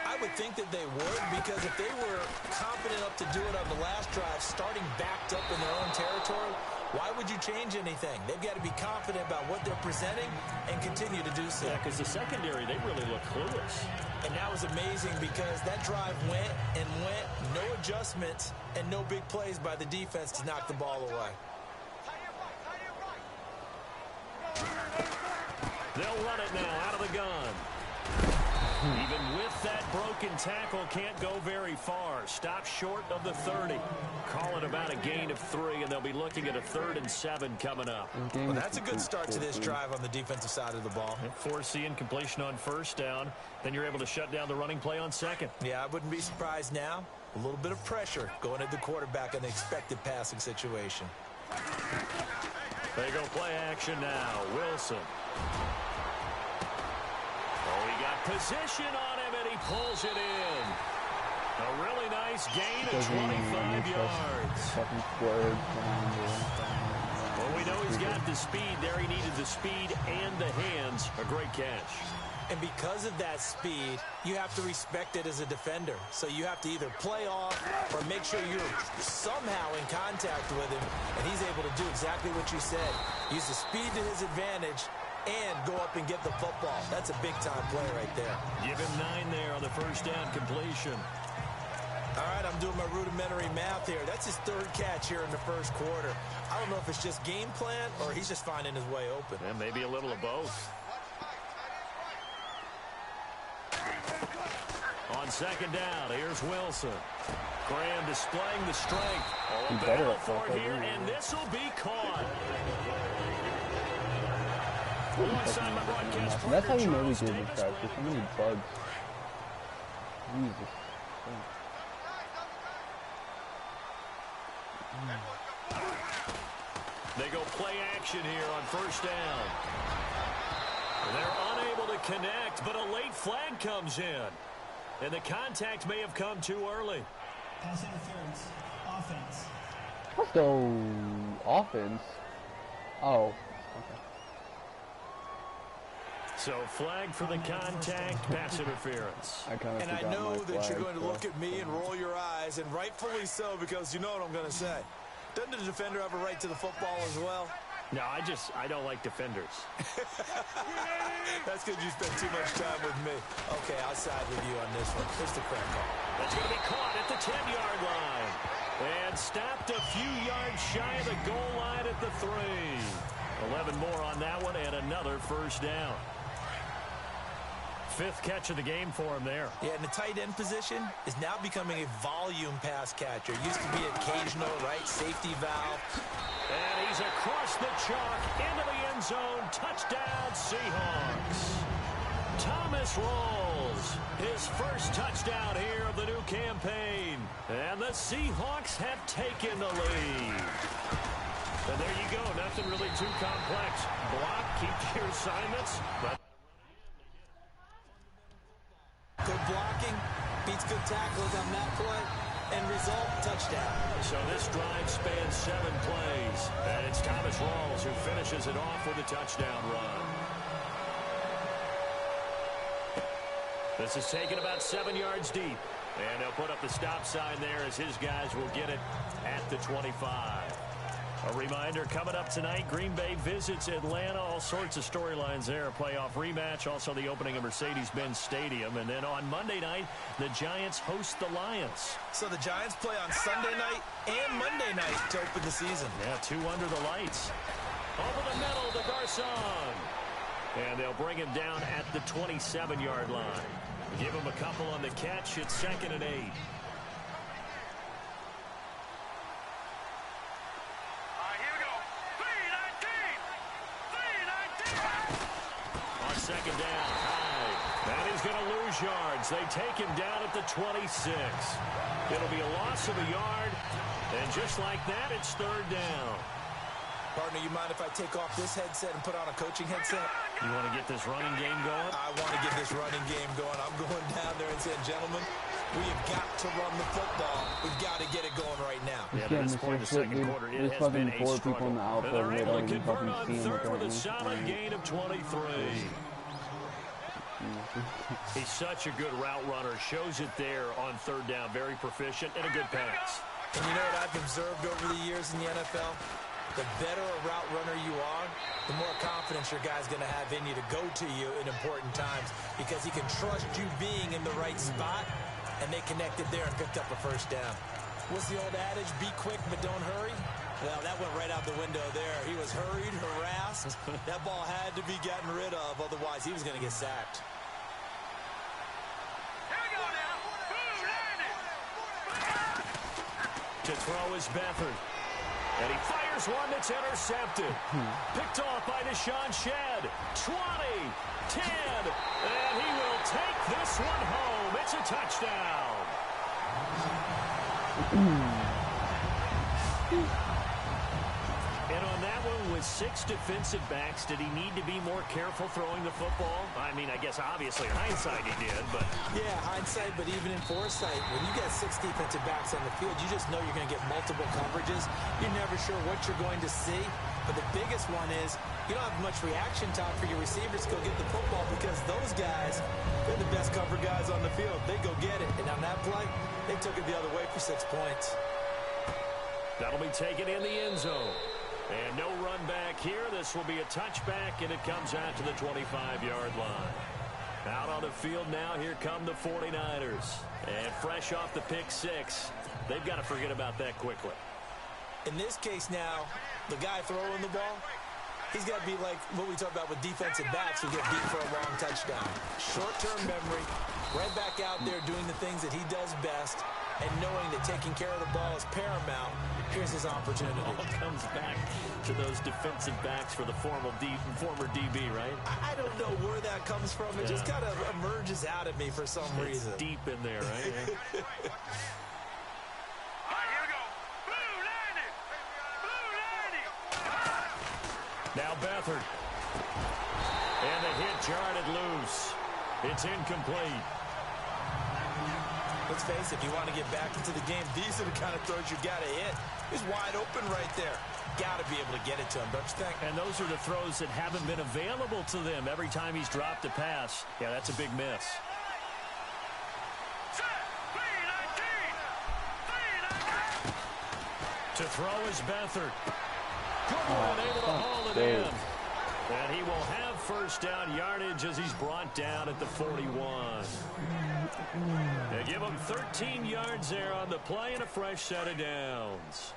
I would think that they would, because if they were confident enough to do it on the last drive, starting backed up in their own territory, why would you change anything? They've got to be confident about what they're presenting and continue to do so. Yeah, because the secondary, they really look clueless. And that was amazing because that drive went and went, no adjustments, and no big plays by the defense to knock the ball away. They'll run it now out of the gun. Even with that broken tackle, can't go very far. Stop short of the 30. Call it about a gain of 3, and they'll be looking at a 3rd and 7 coming up. Well, that's a good start to this drive on the defensive side of the ball. Force the incompletion on first down. Then you're able to shut down the running play on second. Yeah, I wouldn't be surprised now. A little bit of pressure going at the quarterback in an expected passing situation. They go play action now. Wilson. Oh, he got position on him, and he pulls it in. A really nice gain of 25 yards. Well, we know he's got the speed there. He needed the speed and the hands. A great catch. And because of that speed, you have to respect it as a defender. So you have to either play off or make sure you're somehow in contact with him. And he's able to do exactly what you said. Use the speed to his advantage and go up and get the football. That's a big-time play right there. Give him 9 there on the first down completion. All right, I'm doing my rudimentary math here. That's his 3rd catch here in the first quarter. I don't know if it's just game plan or he's just finding his way open. And maybe a little of both. On second down, here's Wilson. Graham displaying the strength. Oh, a battle for it here, and this will be caught. Alongside my broadcast partner, That's how you know we Charles did Davis. this, guys. There's so many bugs. Jesus. They go play action here on first down. They're unable to connect, but a late flag comes in. And the contact may have come too early. Pass interference. Offense. So, offense? Oh, okay. So flag for the contact, pass interference. And I know that you're going to look at me and roll your eyes, and rightfully so, because you know what I'm going to say. Doesn't the defender have a right to the football as well? No, I don't like defenders. That's because you spend too much time with me. Okay, I'll side with you on this one. Here's the correct call. That's going to be caught at the 10-yard line. And stopped a few yards shy of the goal line at the 3. 11 more on that one and another first down. 5th catch of the game for him there. Yeah, and the tight end position is now becoming a volume pass catcher. Used to be occasional, right? Safety valve. And he's across the chalk into the end zone. Touchdown, Seahawks. Thomas Rawls, his first touchdown here of the new campaign. And the Seahawks have taken the lead. And there you go. Nothing really too complex. Block, keep your assignments. But good blocking, beats good tackling on that play, and result, touchdown. So this drive spans 7 plays. And it's Thomas Rawls who finishes it off with a touchdown run. This is taken about 7 yards deep. And they'll put up the stop sign there as his guys will get it at the 25. A reminder, coming up tonight, Green Bay visits Atlanta. All sorts of storylines there. A playoff rematch, also the opening of Mercedes-Benz Stadium. And then on Monday night, the Giants host the Lions. So the Giants play on Sunday night and Monday night to open the season. Yeah, 2 under the lights. Over the middle to Garcon. And they'll bring him down at the 27-yard line. Give him a couple on the catch. It's 2nd and 8. On 2nd down, Hyde. And he's going to lose yards. They take him down at the 26. It'll be a loss of a yard. And just like that, it's 3rd down. Partner, you mind if I take off this headset and put on a coaching headset? You want to get this running game going? I want to get this running game going. I'm going down there and saying, gentlemen, we have got to run the football. We've got to get it going right now. Yeah, to this point in the second quarter, it has been a struggle. They're able to convert on 3rd with a solid gain of 23. He's such a good route runner. Shows it there on 3rd down. Very proficient and a good pass. And you know what I've observed over the years in the NFL? The better a route runner you are, the more confidence your guy's going to have in you to go to you in important times because he can trust you being in the right spot, and they connected there and picked up a first down. What's the old adage? Be quick, but don't hurry? Well, that went right out the window there. He was hurried, harassed. That ball had to be gotten rid of, otherwise he was going to get sacked. To throw is Beathard. And he fires one that's intercepted. Picked off by Deshaun Shedd. 20, 10, and he will take this one home. It's a touchdown. And on that one, with 6 defensive backs, did he need to be more careful throwing the football? I mean, I guess obviously in hindsight he did, but... Yeah, hindsight, but even in foresight, when you got 6 defensive backs on the field, you just know you're going to get multiple coverages. You're never sure what you're going to see. But the biggest one is you don't have much reaction time for your receivers to go get the football because those guys, they're the best cover guys on the field. They go get it. And on that play, they took it the other way for 6 points. That'll be taken in the end zone. And no run back here. This will be a touchback, and it comes out to the 25-yard line. Out on the field now, here come the 49ers. And fresh off the pick 6, they've got to forget about that quickly. In this case now, the guy throwing the ball, he's got to be like what we talk about with defensive backs who get beat for a long touchdown. Short-term memory, right back out there doing the things that he does best, and knowing that taking care of the ball is paramount, here's his opportunity. It all comes back to those defensive backs for the former DB, right? I don't know where that comes from. It just kind of emerges out of me for some reason. Deep in there, right? Here we go. Blue landing. Now Beathard. And the hit jarred loose. It's incomplete. Let's face it, if you want to get back into the game, these are the kind of throws you got to hit. He's wide open right there. Got to be able to get it to him, don't you think? And those are the throws that haven't been available to them every time he's dropped a pass. Yeah, that's a big miss. To throw is Beathard. Good one, able to haul it in. And he will have first down yardage as he's brought down at the 41. They give him 13 yards there on the play and a fresh set of downs.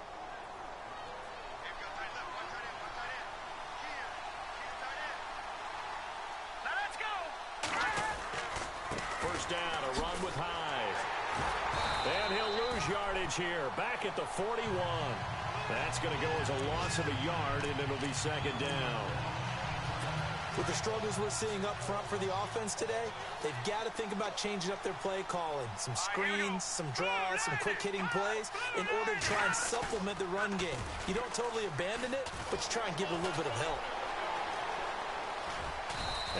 First down, a run with Hyde. And he'll lose yardage here, back at the 41. That's going to go as a loss of a yard, and it'll be second down. With the struggles we're seeing up front for the offense today, they've got to think about changing up their play calling. Some screens, some draws, some quick-hitting plays in order to try and supplement the run game. You don't totally abandon it, but you try and give it a little bit of help.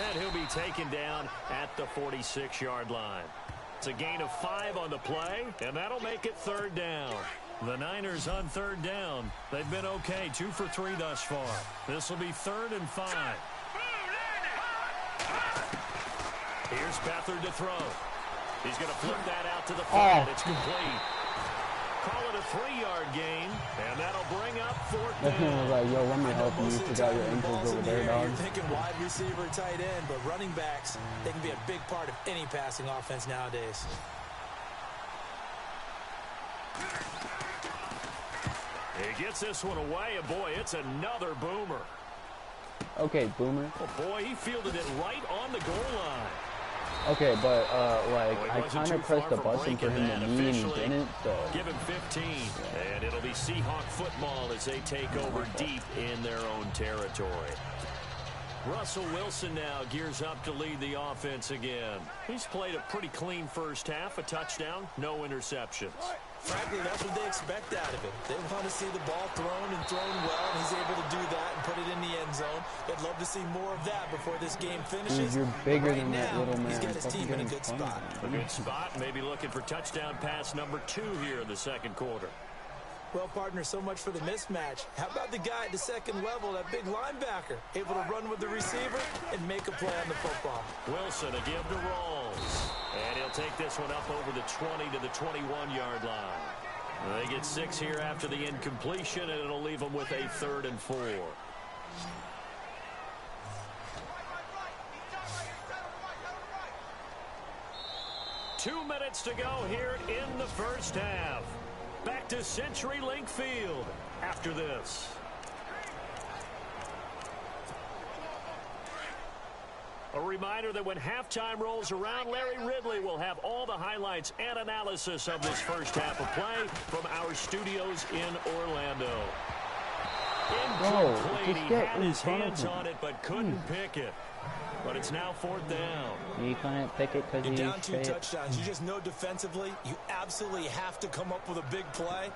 And he'll be taken down at the 46-yard line. It's a gain of 5 on the play, and that'll make it third down. The Niners on third down. They've been okay, 2 for 3 thus far. This will be 3rd and 5. Here's Beathard to throw. He's going to flip that out to the front. It's complete. Call it a 3-yard gain, and that'll bring up 4th down. Like, yo, let me help you. You forgot your ankles over there, dog. You're thinking wide receiver, tight end, but running backs, they can be a big part of any passing offense nowadays. He gets this one away, and boy, it's another boomer. Okay, boomer. Oh, boy, he fielded it right on the goal line. Okay, but, I kind of pressed the button for him to knee and he didn't, so. Give him 15, and it'll be Seahawk football as they take over deep in their own territory. Russell Wilson now gears up to lead the offense again. He's played a pretty clean first half, a touchdown, no interceptions. Frankly, that's what they expect out of him. They want to see the ball thrown and thrown well, and he's able to do that and put it in the end zone. They'd love to see more of that before this game finishes. Dude, you're bigger than that little man. He's got his team in a good spot. A good spot, maybe looking for touchdown pass number 2 here in the second quarter. Well, partner, so much for the mismatch. How about the guy at the second level, that big linebacker, able to run with the receiver and make a play on the football? Wilson, a give to Rawls. And he'll take this one up over the 20 to the 21-yard line. They get 6 here after the incompletion, and it'll leave them with a 3rd and 4. Two minutes to go here in the first half. Back to CenturyLink Field after this. A reminder that when halftime rolls around, Larry Ridley will have all the highlights and analysis of this first half of play from our studios in Orlando. Incomplete. He had his hands on it but couldn't pick it. But it's now 4th down. You couldn't pick it because you're down 2 touchdowns. You just know defensively you absolutely have to come up with a big play.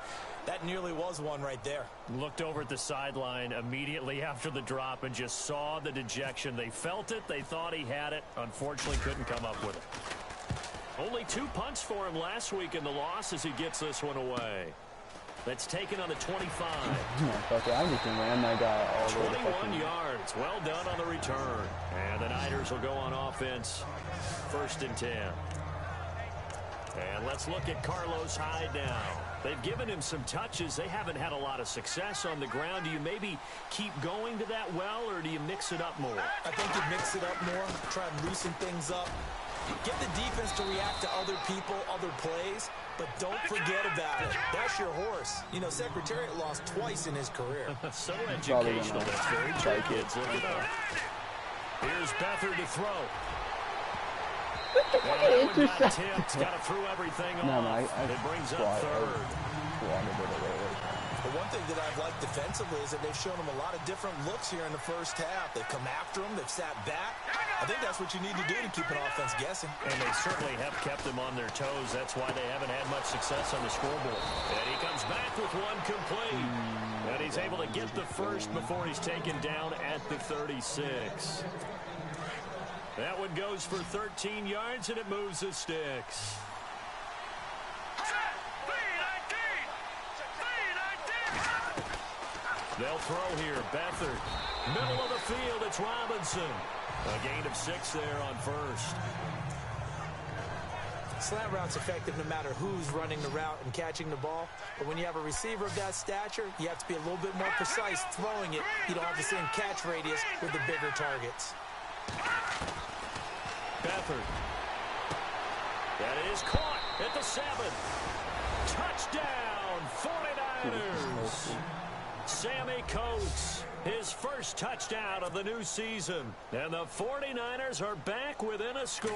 That nearly was one right there. Looked over at the sideline immediately after the drop and just saw the dejection. They felt it. They thought he had it. Unfortunately, couldn't come up with it. Only 2 punts for him last week in the loss as he gets this one away. That's taken on the 25. I just ran that guy all the way. 21 yards. Well done on the return. And the Niners will go on offense. 1st and 10. And let's look at Carlos Hyde now. They've given him some touches. They haven't had a lot of success on the ground. Do you maybe keep going to that well, or do you mix it up more? I think you mix it up more, try and loosen things up. Get the defense to react to other people, other plays, but don't forget about it. That's your horse. You know, Secretariat lost twice in his career. So educational. That's very true, kids. Look at that. Here's Beathard to throw. And one got tipped. Got to throw everything off. It brings up third. The one thing that I've liked defensively is that they've shown them a lot of different looks here in the first half. They've come after them. They've sat back. I think that's what you need to do to keep an offense guessing. And they certainly have kept them on their toes. That's why they haven't had much success on the scoreboard. And he comes back with one complete. And he's able to get the first before he's taken down at the 36. That one goes for 13 yards, and it moves the sticks. They'll throw here. Beathard. Middle of the field, it's Robinson. A gain of 6 there on first. Slant route's effective no matter who's running the route and catching the ball. But when you have a receiver of that stature, you have to be a little bit more precise throwing it. You don't have the same catch radius with the bigger targets. Beathard. That is caught at the 7. Touchdown, 49ers. Sammy Coates, his first touchdown of the new season. And the 49ers are back within a score.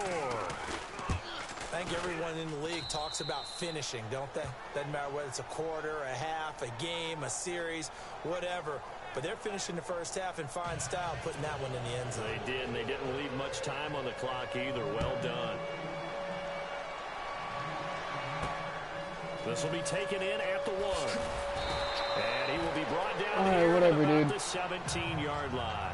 I think everyone in the league talks about finishing, don't they? Doesn't matter whether it's a quarter, a half, a game, a series, whatever. But they're finishing the first half in fine style, putting that one in the end zone. They did, and they didn't leave much time on the clock either. Well done. This will be taken in at the 1. And he will be brought down here at about the 17-yard line.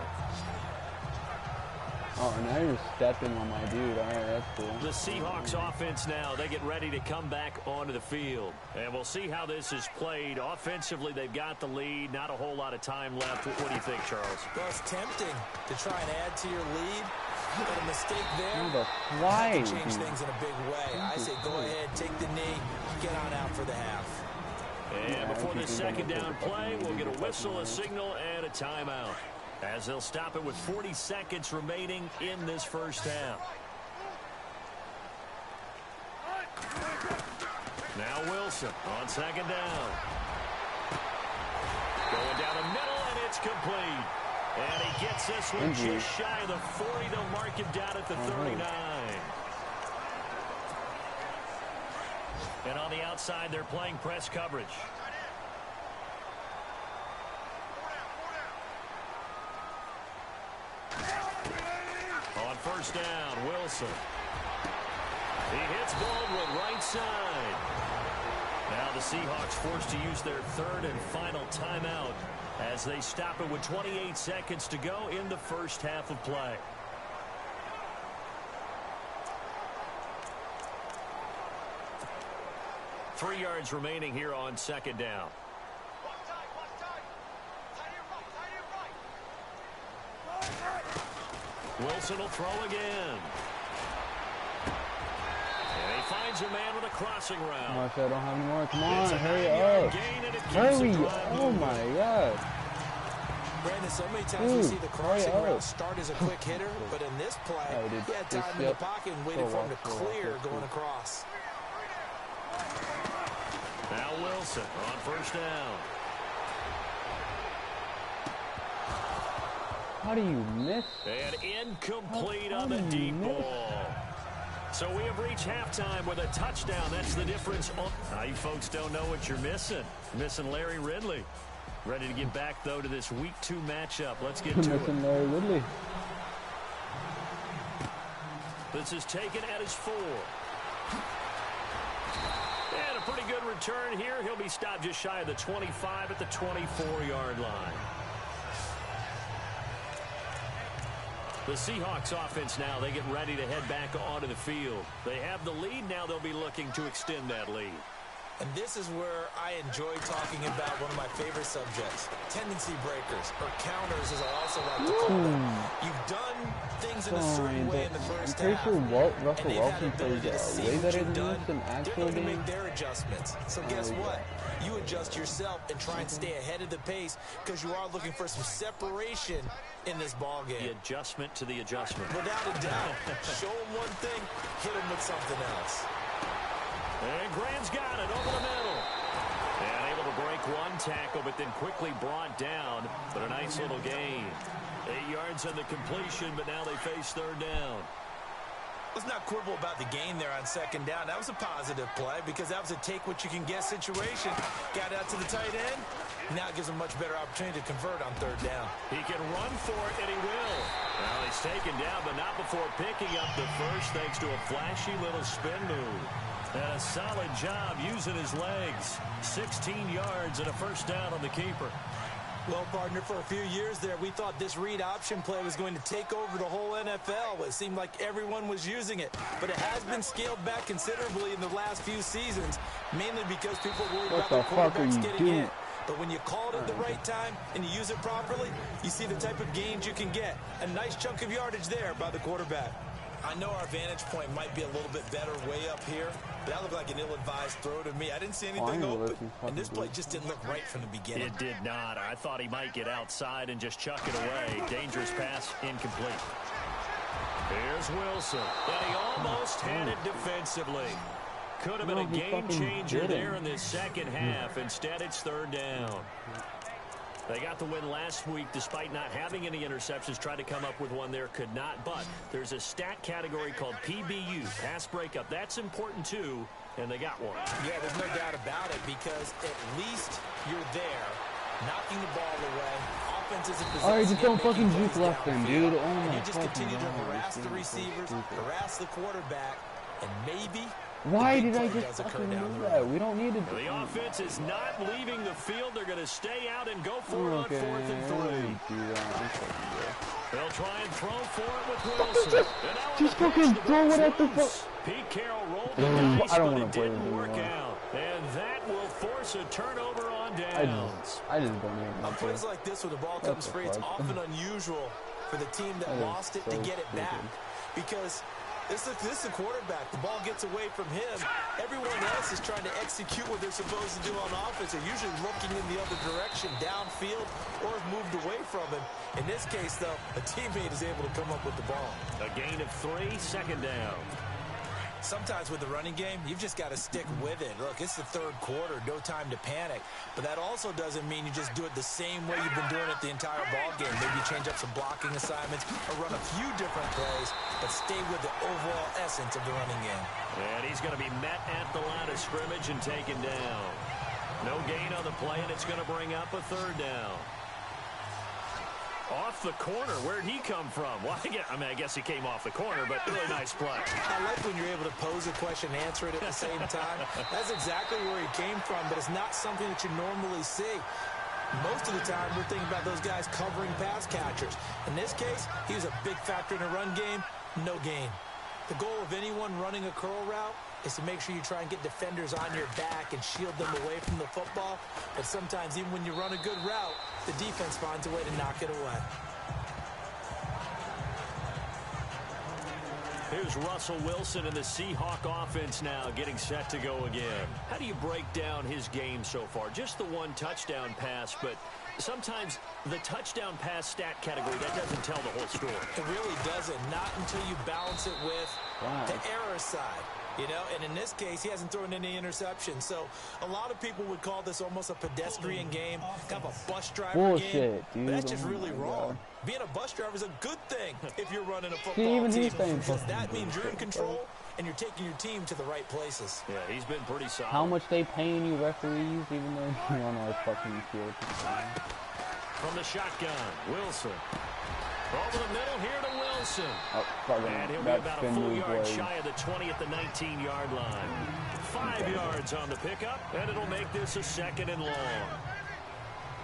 Oh, now you're stepping on my dude. All right, that's cool. The Seahawks offense now, they get ready to come back onto the field. And we'll see how this is played. Offensively, they've got the lead. Not a whole lot of time left. What do you think, Charles? Well, it's tempting to try and add to your lead. But a mistake there can change things in a big way. I say go ahead, take the knee, get on out for the half. And before the second down play, we'll get a whistle, a signal, and a timeout, as they'll stop it with 40 seconds remaining in this first half. Now Wilson on second down. Going down the middle, and it's complete. And he gets this one just shy of the 40. They'll mark him down at the 39. And on the outside, they're playing press coverage. On first down, Wilson. He hits Baldwin right side. Now the Seahawks forced to use their third and final timeout as they stop it with 28 seconds to go in the first half of play. Three yards remaining here on second down. Wilson will throw again. And he finds a man with a crossing route. Oh, I don't have any more. Come on, hurry up. Hurry. Oh, my God. Brandon, so many times we see the crossing route start as a quick hitter, but in this play, he had time in the pocket and waited for him to clear going across. Now Wilson on first down. How do you miss? And incomplete on the deep ball. So we have reached halftime with a touchdown. That's the difference. Now you folks don't know what you're missing. Missing Larry Ridley. Ready to get back, though, to this Week 2 matchup. Let's get to it. Missing Larry Ridley. This is taken at his 4. And a pretty good return here. He'll be stopped just shy of the 25 at the 24-yard line. The Seahawks offense now, they get ready to head back onto the field. They have the lead. Now they'll be looking to extend that lead. And this is where I enjoy talking about one of my favorite subjects, tendency breakers, or counters as I also like to call them. You've done things in a certain way in the first half, and they've had the ability to see what you've done. They're going to make their adjustments. So guess what? You adjust yourself and try and stay ahead of the pace because you are looking for some separation in this ball game. The adjustment to the adjustment. Without a doubt. Show them one thing, hit them with something else. And Graham's got it over the middle. And able to break one tackle, but then quickly brought down. But a nice little gain. 8 yards on the completion, but now they face third down. Let's not quibble about the gain there on second down. That was a positive play because that was a take-what-you-can-get situation. Got out to the tight end. Now it gives him a much better opportunity to convert on third down. He can run for it, and he will. Well, he's taken down, but not before picking up the first thanks to a flashy little spin move. And a solid job using his legs. 16 yards and a first down on the keeper. Well, partner, for a few years there, we thought this read option play was going to take over the whole NFL. It seemed like everyone was using it. But it has been scaled back considerably in the last few seasons, mainly because people worry about the quarterbacks getting in. But when you call it at the right time and you use it properly, you see the type of gains you can get. A nice chunk of yardage there by the quarterback. I know our vantage point might be a little bit better way up here, but that looked like an ill-advised throw to me. I didn't see anything open, and this play just didn't look right from the beginning. It did not. I thought he might get outside and just chuck it away. Dangerous pass, incomplete. Here's Wilson, and he almost had it defensively. Could have been a game changer there in this second half. Instead, it's third down. They got the win last week despite not having any interceptions. Tried to come up with one there, could not. But there's a stat category called PBU, pass breakup. That's important too, and they got one. Yeah, there's no doubt about it because at least you're there, knocking the ball away. Offense is in position. Alright, just don't fucking juke left then, dude. Oh my God. You just continue to harass the receivers, harass the quarterback, and maybe... Why did I just fucking do that? We don't need to do The offense is not leaving the field. They're going to stay out and go for it on 4th and 3. They'll try and throw for it with Wilson. Just fucking throw it at the fuck. Pete Carroll rolled the dice, but it didn't work out. And that will force a turnover on downs. I just don't even know. On plays like this where the ball comes free, it's often unusual for the team that lost it to get it back. Because... This is the quarterback. The ball gets away from him. Everyone else is trying to execute what they're supposed to do on offense. They're usually looking in the other direction, downfield, or have moved away from him. In this case, though, a teammate is able to come up with the ball. A gain of 3, second down. Sometimes with the running game, you've just got to stick with it. Look, it's the third quarter, no time to panic. But that also doesn't mean you just do it the same way you've been doing it the entire ball game. Maybe you change up some blocking assignments or run a few different plays, but stay with the overall essence of the running game. And he's going to be met at the line of scrimmage and taken down. No gain on the play, and it's going to bring up a third down. Off the corner. Where'd he come from? Well, I guess he came off the corner, but really nice play. I like when you're able to pose a question and answer it at the same time. That's exactly where he came from, but it's not something that you normally see. Most of the time, we're thinking about those guys covering pass catchers. In this case, he was a big factor in a run game, no gain. The goal of anyone running a curl route is to make sure you try and get defenders on your back and shield them away from the football. But sometimes, even when you run a good route, the defense finds a way to knock it away. Here's Russell Wilson in the Seahawk offense now getting set to go again. How do you break down his game so far? Just the one touchdown pass, but sometimes the touchdown pass stat category, that doesn't tell the whole story. It really doesn't. Not until you balance it with the error side. You know, and in this case, he hasn't thrown any interceptions. So a lot of people would call this almost a pedestrian game, kind of a bus driver game. Dude. But that's just really wrong. Being a bus driver is a good thing if you're running a football team. Because that means you're in control and you're taking your team to the right places. Yeah, he's been pretty solid. How much they paying you referees, even though you're on our fucking field? From the shotgun, Wilson. Over the middle here to Wilson. And he'll be about a full yard shy of the 20 at the 19-yard line. 5 yards on the pickup, and it'll make this a 2nd and long.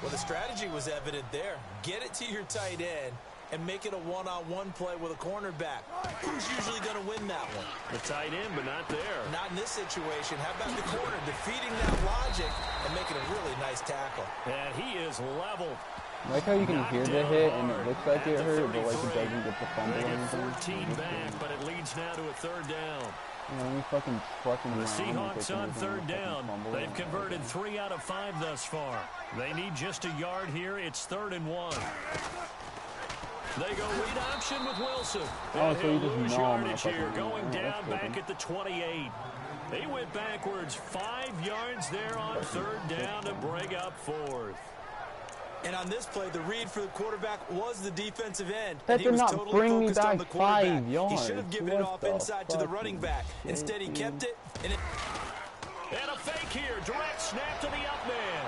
Well, the strategy was evident there. Get it to your tight end and make it a one-on-one play with a cornerback. Who's usually going to win that one? The tight end, but not there. Not in this situation. How about the corner defeating that logic and making a really nice tackle? And he is leveled. I like how you can hear the hit and it looks like it hurt, but like it doesn't get the fumble or anything. 14 back, but it leads now to a 3rd down. The Seahawks on 3rd down. They've converted 3 out of 5 thus far. They need just a yard here. It's 3rd and 1. They go read option with Wilson. And so he'll you just lose know yardage here, going down back at the 28. He went backwards 5 yards there on 3rd down to break up 4th. And on this play, the read for the quarterback was the defensive end. That and he did was not totally bring me focused on the back quarterback. 5 yards. He should have given it off inside to the running back. Instead, he kept it. And a fake here. Direct snap to the up man.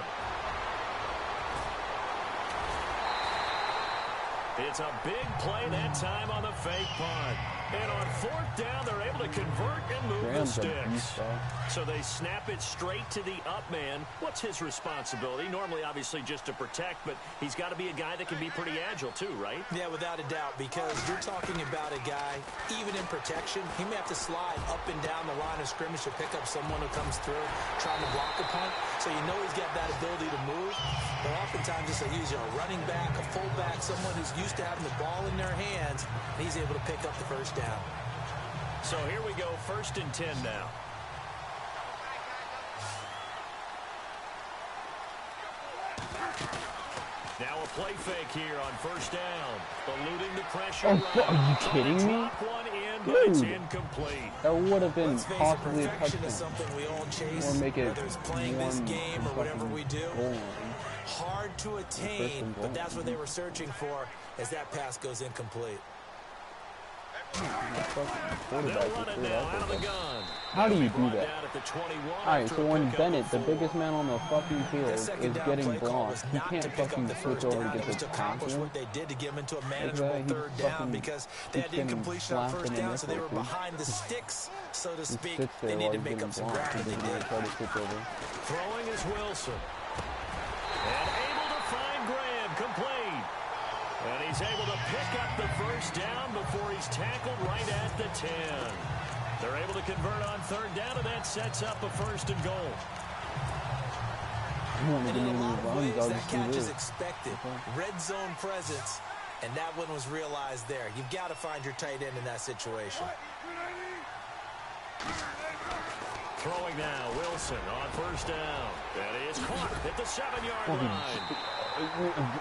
It's a big play that time on the fake punt. And on 4th down, they're able to convert and move the sticks. So they snap it straight to the up man. What's his responsibility? Normally, obviously, just to protect, but he's got to be a guy that can be pretty agile too, right? Yeah, without a doubt, because you're talking about a guy, even in protection, he may have to slide up and down the line of scrimmage to pick up someone who comes through trying to block a punt. So you know he's got that ability to move. But oftentimes, just use a running back, a fullback, someone who's used to having the ball in their hands, and he's able to pick up the first down. So here we go, 1st and 10 now. Now a play fake here on 1st down. Eluding the pressure. Oh, are you kidding me? One in, but it's incomplete. That would have been possibly a touchdown. Something we all chase, or make it whether it's playing this game or whatever we do. Hard to attain, but that's what they were searching for as that pass goes incomplete. How do you do that? Alright, so when Bennett, the biggest man on the fucking field, is getting blocked, he can't fucking switch over and get the pass in. What they did to give him into a manageable 3rd down because they had incompletion on 1st down, so they were behind the sticks, so to speak. They need to make up some ground, and they did. Throwing is Wilson. And able to find Graham, complete. And he's able to pick up the first down before he's tackled right at the 10. They're able to convert on 3rd down, and that sets up a 1st and goal. And in a lot of ways, that catch is expected. Red zone presence, and that one was realized there. You've got to find your tight end in that situation. Throwing now, Wilson on 1st down. That is caught at the 7-yard line.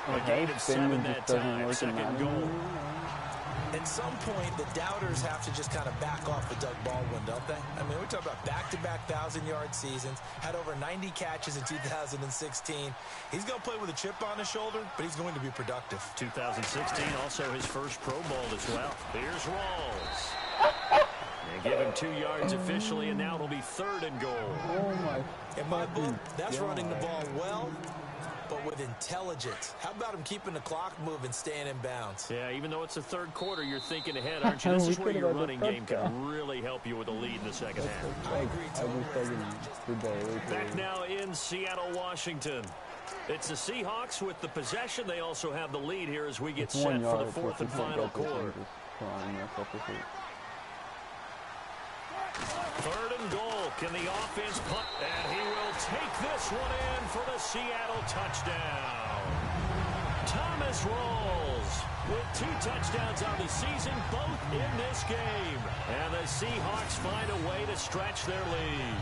A gain of 7 that time, 2nd goal. At some point, the doubters have to just kind of back off with Doug Baldwin, don't they? I mean, we're talking about back-to-back 1,000-yard seasons, had over 90 catches in 2016. He's going to play with a chip on his shoulder, but he's going to be productive. 2016, also his first Pro Bowl as well. Here's Rawls. They give him 2 yards officially, and now it'll be 3rd and goal. Oh my! In my book, that's running the ball well, but with intelligence. How about him keeping the clock moving, staying in bounds? Yeah, even though it's the 3rd quarter, you're thinking ahead, aren't you? This is where your running game can really help you with a lead in the 2nd half. I agree. Back now in Seattle, Washington. It's the Seahawks with the possession. They also have the lead here as we get set for the 4th and final quarter. 3rd and goal. Can the offense punt? And he will take this one in for the Seattle touchdown. Thomas Rawls with 2 touchdowns on the season, both in this game. And the Seahawks find a way to stretch their lead.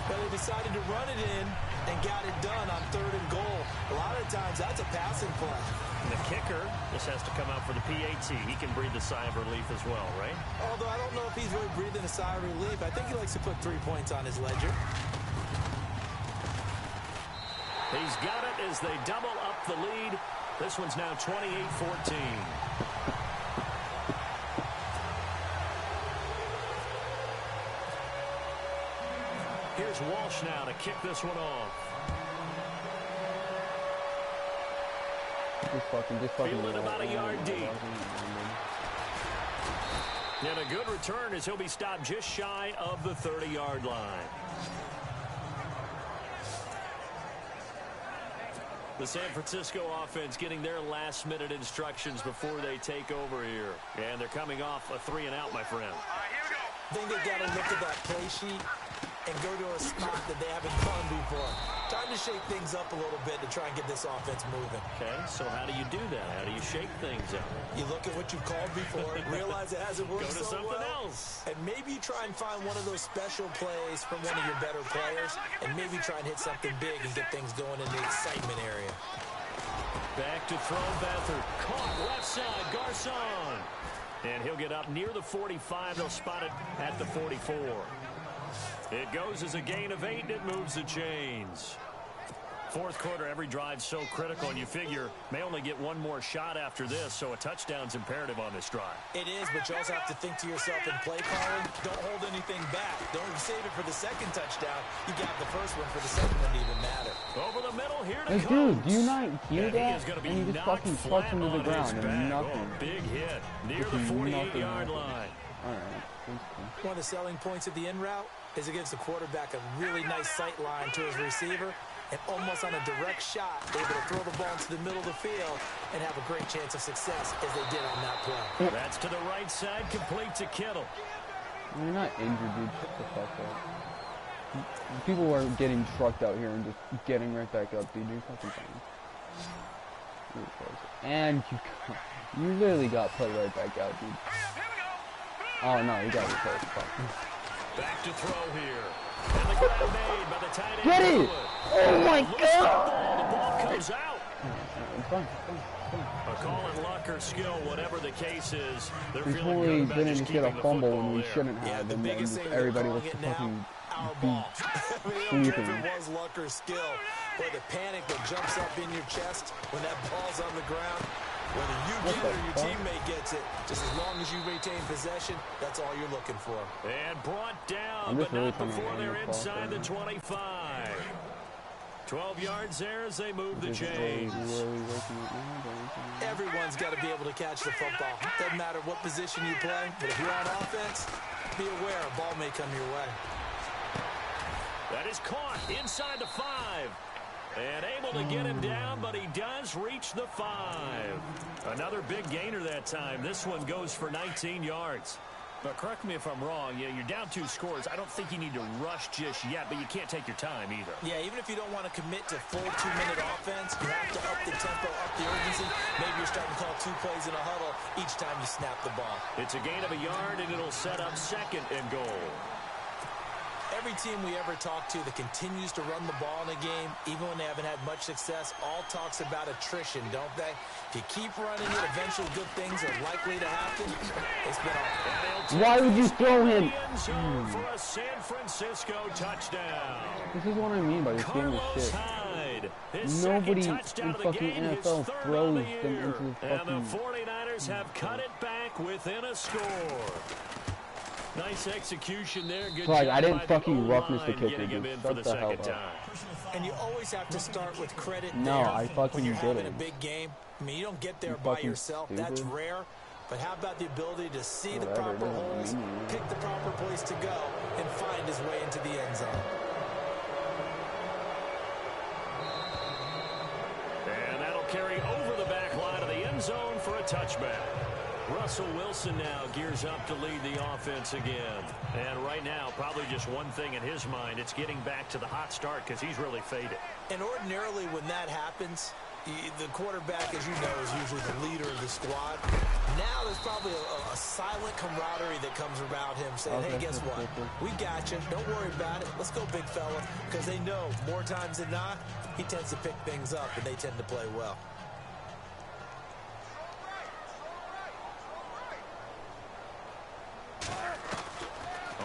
Well, they decided to run it in and got it done on 3rd and goal. A lot of times, that's a passing play. And the kicker, this has to come out for the PAT. He can breathe a sigh of relief as well, right? Although I don't know if he's really breathing a sigh of relief. I think he likes to put 3 points on his ledger. He's got it as they double up the lead. This one's now 28-14. Here's Walsh now to kick this one off. Feeling about a yard deep. And a good return as he'll be stopped just shy of the 30-yard line. The San Francisco offense getting their last-minute instructions before they take over here. And they're coming off a 3-and-out, my friend. I think they've got to look at that play sheet and go to a spot that they haven't gone before. Time to shake things up a little bit to try and get this offense moving. Okay, so how do you do that? How do you shake things up? You look at what you've called before, realize it hasn't worked so well. Go to something else. And maybe you try and find one of those special plays from one of your better players, and maybe try and hit something big and get things going in the excitement area. Back to throw, Beathard. Caught left side, Garcon. And he'll get up near the 45. They'll spot it at the 44. It goes as a gain of 8, and it moves the chains. Fourth quarter, every drive's so critical, and you figure may only get one more shot after this, so a touchdown's imperative on this drive. It is, but you also have to think to yourself in play calling, don't hold anything back. Don't save it for the second touchdown. You got the first one for the second one to even matter. Over the middle here to dude, do you not hear and that? He is going to be and he just knocked fucking flat trucks him to the on ground his and back. nothing. Oh, big hit near the 48-yard line. Alright. One of the selling points of the in route is it gives the quarterback a really nice sight line to his receiver, and almost on a direct shot, able to throw the ball into the middle of the field and have a great chance of success as they did on that play. That's to the right side, complete to Kittle. You're not injured, dude. Shut the fuck up. People are getting trucked out here and just getting right back up, dude. You're fucking fine. And you literally got put right back out, dude. Oh no, you got replaced. Back to throw here. And the grab made by the tight end. Get it! Oh my god! The ball comes out. It's fine. A call and luck or skill, whatever the case is, they're We feeling totally good about didn't just just get a keeping the fumble football when we there. shouldn't Yeah, have, the and then biggest just thing everybody they're was calling it fucking now, our beat. ball. I mean, they don't care if it was luck or skill, or the panic that jumps up in your chest when that ball's on the ground. Whether you get it or your teammate gets it, just as long as you retain possession, that's all you're looking for. And brought down, but not before they're inside the 25. 12 yards there as they move the chains. Everyone's got to be able to catch the football. Doesn't matter what position you play, but if you're on offense, be aware a ball may come your way. That is caught inside the 5. And able to get him down, but he does reach the 5. Another big gainer that time. This one goes for 19 yards. But correct me if I'm wrong, you're down 2 scores. I don't think you need to rush just yet, but you can't take your time either. Yeah, even if you don't want to commit to full 2-minute offense, you have to up the tempo, up the urgency. Maybe you're starting to call 2 plays in a huddle each time you snap the ball. It's a gain of a yard, and it'll set up second and goal. Every team we ever talk to that continues to run the ball in a game, even when they haven't had much success, all talks about attrition, don't they? If you keep running it, eventually good things are likely to happen. It's been all. Why would you throw him? For a San Francisco touchdown. This is what I mean by this game is shit. Nobody in fucking NFL throws them into the fucking... And the 49ers have cut it back within a score. Nice execution there. Good like, job I didn't by fucking the roughness the O-line kicker, getting him dude. in for Shut the the hell second up. time. And you always have to start with credit No, there. I fucking when you're did having it. a big game. I mean, you don't get there You by fucking yourself. stupid. That's rare. But how about the ability to see the Whatever, proper it doesn't holes, mean anything. pick the proper place to go, and find his way into the end zone. And that'll carry over the back line of the end zone for a touchback. Russell Wilson now gears up to lead the offense again. And right now, probably just one thing in his mind, it's getting back to the hot start because he's really faded. And ordinarily when that happens, the quarterback, as you know, is usually the leader of the squad. Now there's probably a silent camaraderie that comes around him saying, hey, guess what? We got you. Don't worry about it. Let's go, big fella. Because they know more times than not, he tends to pick things up, and they tend to play well.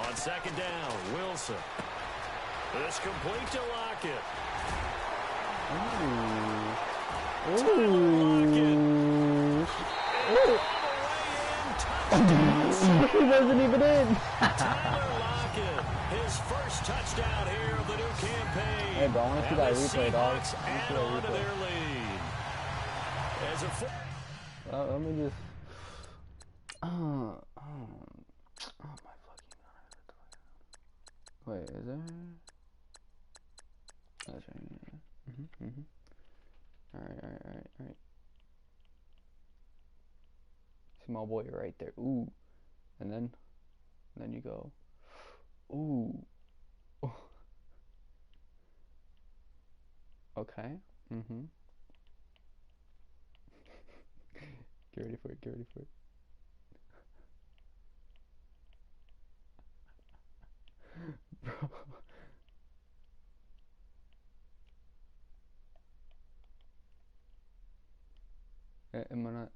On second down, Wilson. This complete to Lockett. He wasn't even in. Tyler Lockett, his first touchdown here of the new campaign. Hey, bro, I want to see that replay, dog. Seahawks add on to their lead. As a let me just... Oh my fucking god. Wait, is there... That's right. Alright. See my boy right there. Ooh. And then you go. Ooh. Okay. Get ready for it. Bro. Am I not?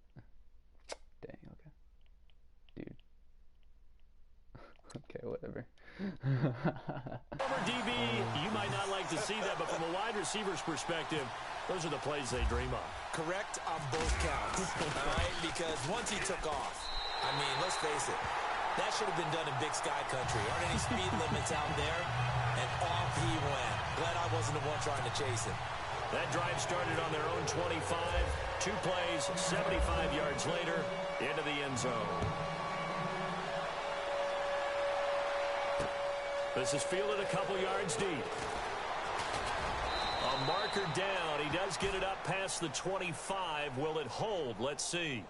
Dang, okay. Dude. Okay, whatever. Former DB, you might not like to see that, but from a wide receiver's perspective, those are the plays they dream of. Correct on both counts, all right? Because once he took off, I mean, let's face it, that should have been done in Big Sky Country. Aren't any speed limits out there? And off he went. Glad I wasn't the one trying to chase him. That drive started on their own 25. 2 plays, 75 yards later, into the end zone. This is fielded a couple yards deep. A marker down. He does get it up past the 25. Will it hold? Let's see.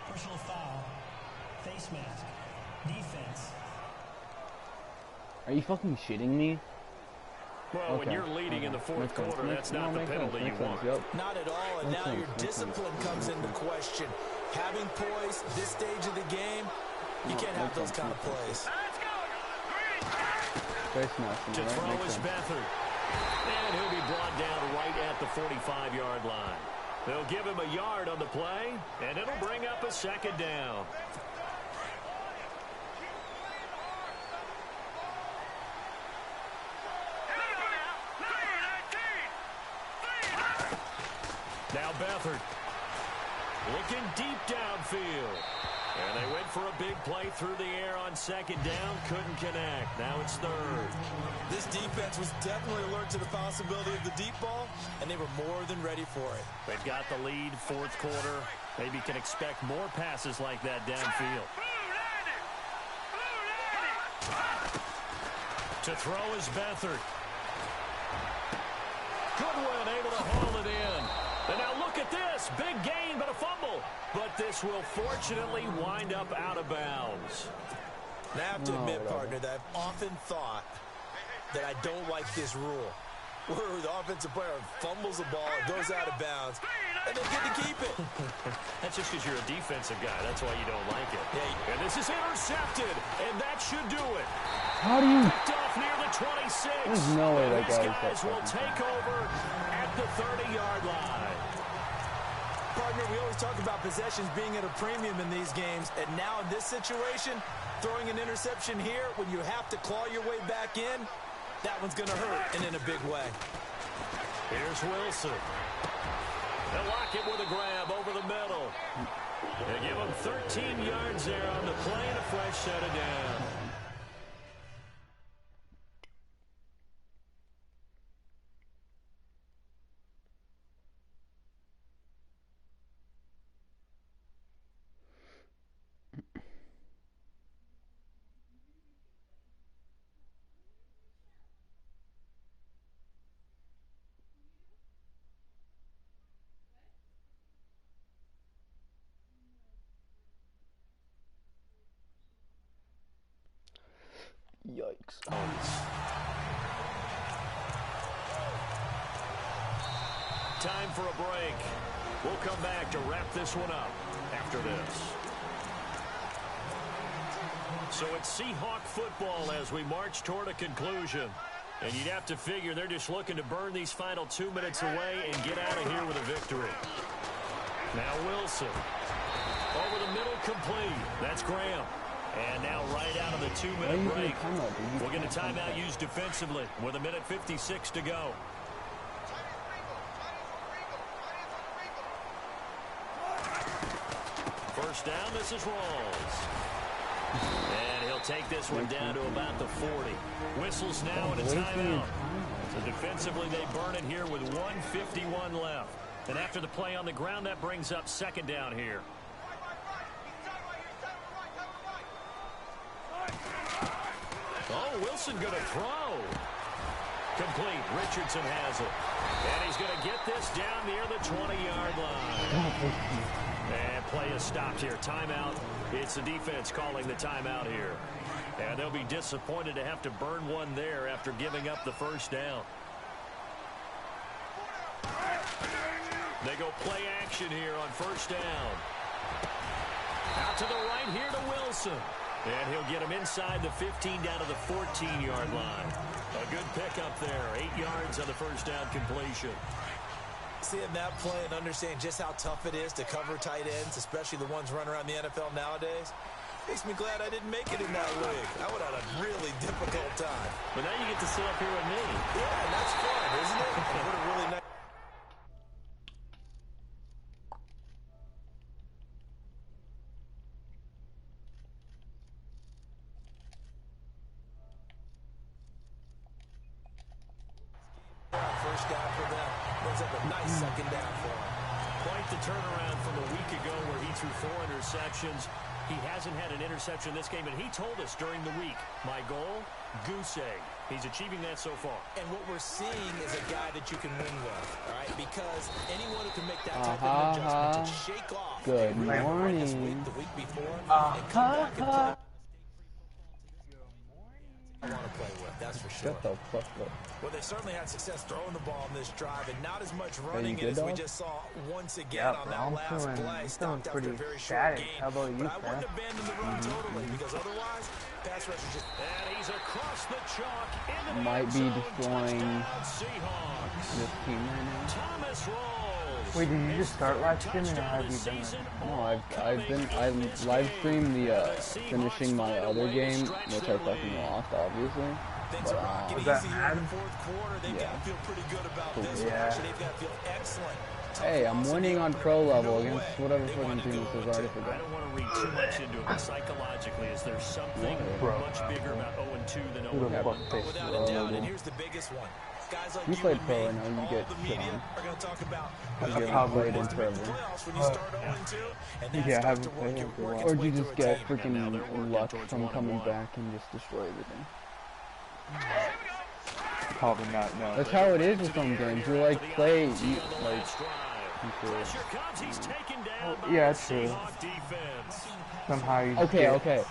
Personal foul. Face mask. Defense. Are you fucking shitting me? Well, when you're leading in the fourth quarter, that's not the penalty you want. Not at all, and now your discipline comes into question. Having poise this stage of the game, you can't have those kind of plays. To throw is Beathard. And he'll be brought down right at the 45-yard line. They'll give him a yard on the play, and it'll bring up a second down. Now Beathard looking deep downfield. And they went for a big play through the air on second down. Couldn't connect. Now it's third. This defense was definitely alert to the possibility of the deep ball, and they were more than ready for it. They've got the lead, fourth quarter. Maybe can expect more passes like that downfield. To throw is Beathard. Goodwin able to haul it in. And now look at this. Big gain, but a fumble. But this will fortunately wind up out of bounds. Now I have to admit, partner, that I've often thought that I don't like this rule, where the offensive player fumbles the ball, it goes out of bounds, and they get to keep it. That's just because you're a defensive guy. That's why you don't like it. Yeah. And this is intercepted, and that should do it. How do you... Picked off near the 26. There's no way that These guys will take over at the 30-yard line. Partner, we always talk about possessions being at a premium in these games, and now in this situation, throwing an interception here when you have to claw your way back in, that one's going to hurt, and in a big way. Here's Wilson. They'll lock it with a grab over the middle. They give him 13 yards there on the play and a fresh set of down. Yikes. Time for a break. We'll come back to wrap this one up after this. So it's Seahawk football as we march toward a conclusion. And you'd have to figure they're just looking to burn these final 2 minutes away and get out of here with a victory. Now Wilson. Over the middle, complete. That's Graham. And now right out of the 2-minute break, we'll get a timeout used defensively with 1:56 to go. First down, this is Rawls. And he'll take this one down to about the 40. Whistles now and a timeout. So defensively, they burn it here with 1:51 left. And after the play on the ground, that brings up second down here. Oh, Wilson going to throw. Complete. Richardson has it. And he's going to get this down near the 20-yard line. And play is stopped here. Timeout. It's the defense calling the timeout here. And they'll be disappointed to have to burn one there after giving up the first down. They go play action here on first down. Out to the right here to Wilson. And he'll get him inside the 15 down to the 14-yard line. A good pickup there. 8 yards on the first down completion. Seeing that play and understand just how tough it is to cover tight ends, especially the ones running around the NFL nowadays, Makes me glad I didn't make it in that league. I would have had a really difficult time. But now you get to sit up here with me. Yeah, and that's fun, isn't it? And what a really nice... First down for them. Brings up a nice second down for him. Quite the turnaround from a week ago where he threw 4 interceptions. He hasn't had an interception this game, and he told us during the week, my goal, goose egg. He's achieving that so far. And what we're seeing is a guy that you can win with, all right? Because anyone who can make that type of adjustment to shake off Good morning. The week before and come back and play. I want to play with, that's for sure. Shut the fuck up. Well, they certainly had success throwing the ball in this drive, and not as much running it as we just saw once again on that last play. Stopped after a very short gain. How about you, but I wouldn't abandon the run totally, because otherwise, pass rush is just... And he's across the chalk into the Might be destroying Seahawks. this team right now. Thomas rolls. Wait, did you just start live streaming or have you done it? No, I live streamed the finishing my other game, which I fucking lost, obviously. But was that Madden? Yeah. Hey, I'm winning on pro level against whatever fucking team this is. I already forgot. I don't want to read too much into it, but psychologically, is there something much bigger about 0-2 than 0-1? Without a doubt, and here's the biggest one. Guys like you played pro right now, you get shit on. You get played in forever. Yeah, I haven't played in for a while. Or do you just get freaking luck from coming back and just destroy everything? Probably not, no. That's how it is with some games. You like play, you like. Yeah, it's true. Somehow you. Okay.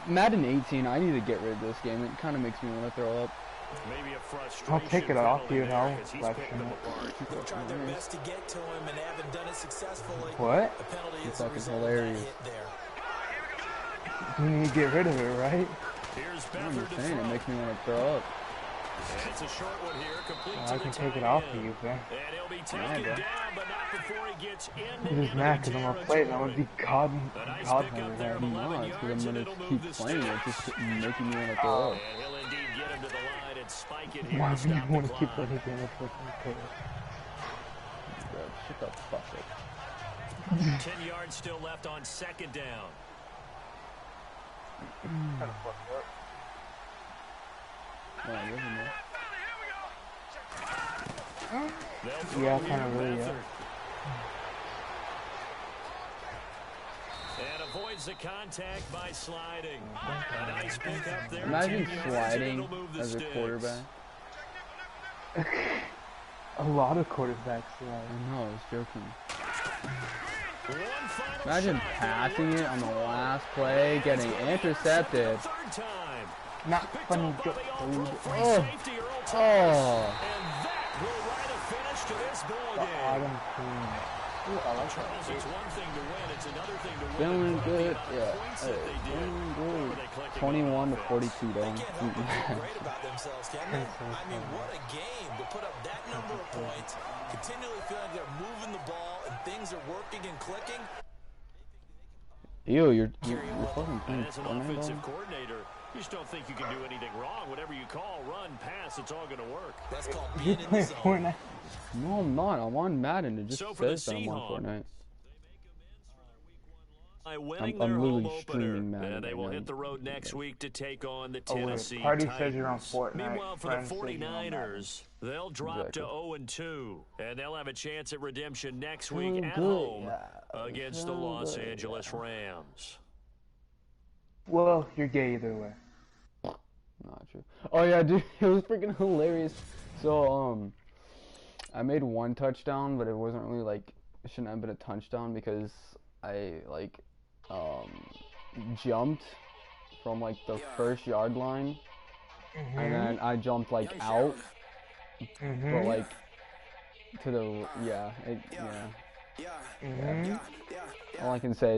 Madden 18, I need to get rid of this game. It kind of makes me want to throw up. Maybe a frustration. I'll take it off you, and I'll selection They've tried their best to get to him and haven't done it successfully. What? The penalty is fucking hilarious. You need to get rid of it, right? I'm just saying, it makes me want to throw up. It's a short one here, complete I can take it off of you, man. And he'll be taken down, but not before he gets I'm just mad because I'm gonna play it and I want to be God member right No, it's because I'm gonna keep playing it. It's just making me want to throw up. And he'll indeed get him to the line and spike it here. Why to do you stop want the to keep clock. playing again? Shut the fuck up. 10 yards still left on second down. Kind of fucked up. Yeah, kind of really, yeah. And avoids the contact by sliding. A nice pick up there. Imagine sliding as a quarterback. A lot of quarterbacks slide. No, I was joking. Imagine passing it on the last play, getting intercepted. Not funny, dude. Oh. Bottom team. Charles, it's one thing to win, it's another thing to win. Feeling good, yeah. Feeling good. 21 to 42, though. They can't help but feel great about themselves, can they? I mean, what a game to put up that number of points, continually feeling like they're moving the ball and things are working and clicking. Ew, you're fucking playing As an offensive coordinator, you just don't think you can do anything wrong. Whatever you call, run, pass, it's all going to work. That's called being in the zone. No, I'm not. I'm on Madden. It just says that I'm on Fortnite. I'm literally streaming Madden. And they will hit the road next week to take on the Oh, wait. Tennessee Party Titans. says you're on Fortnite. Meanwhile, for Friends the says you're on 49ers, they'll drop to 0-2, and they'll have a chance at redemption next week Feeling at good, home yeah. against the Los Angeles Rams. Well, you're gay either way. Not true. Oh yeah, dude, it was freaking hilarious. So I made one touchdown, but it wasn't really like, it shouldn't have been a touchdown because I like jumped from like the first yard line, and then I jumped like out, but like to the all I can say.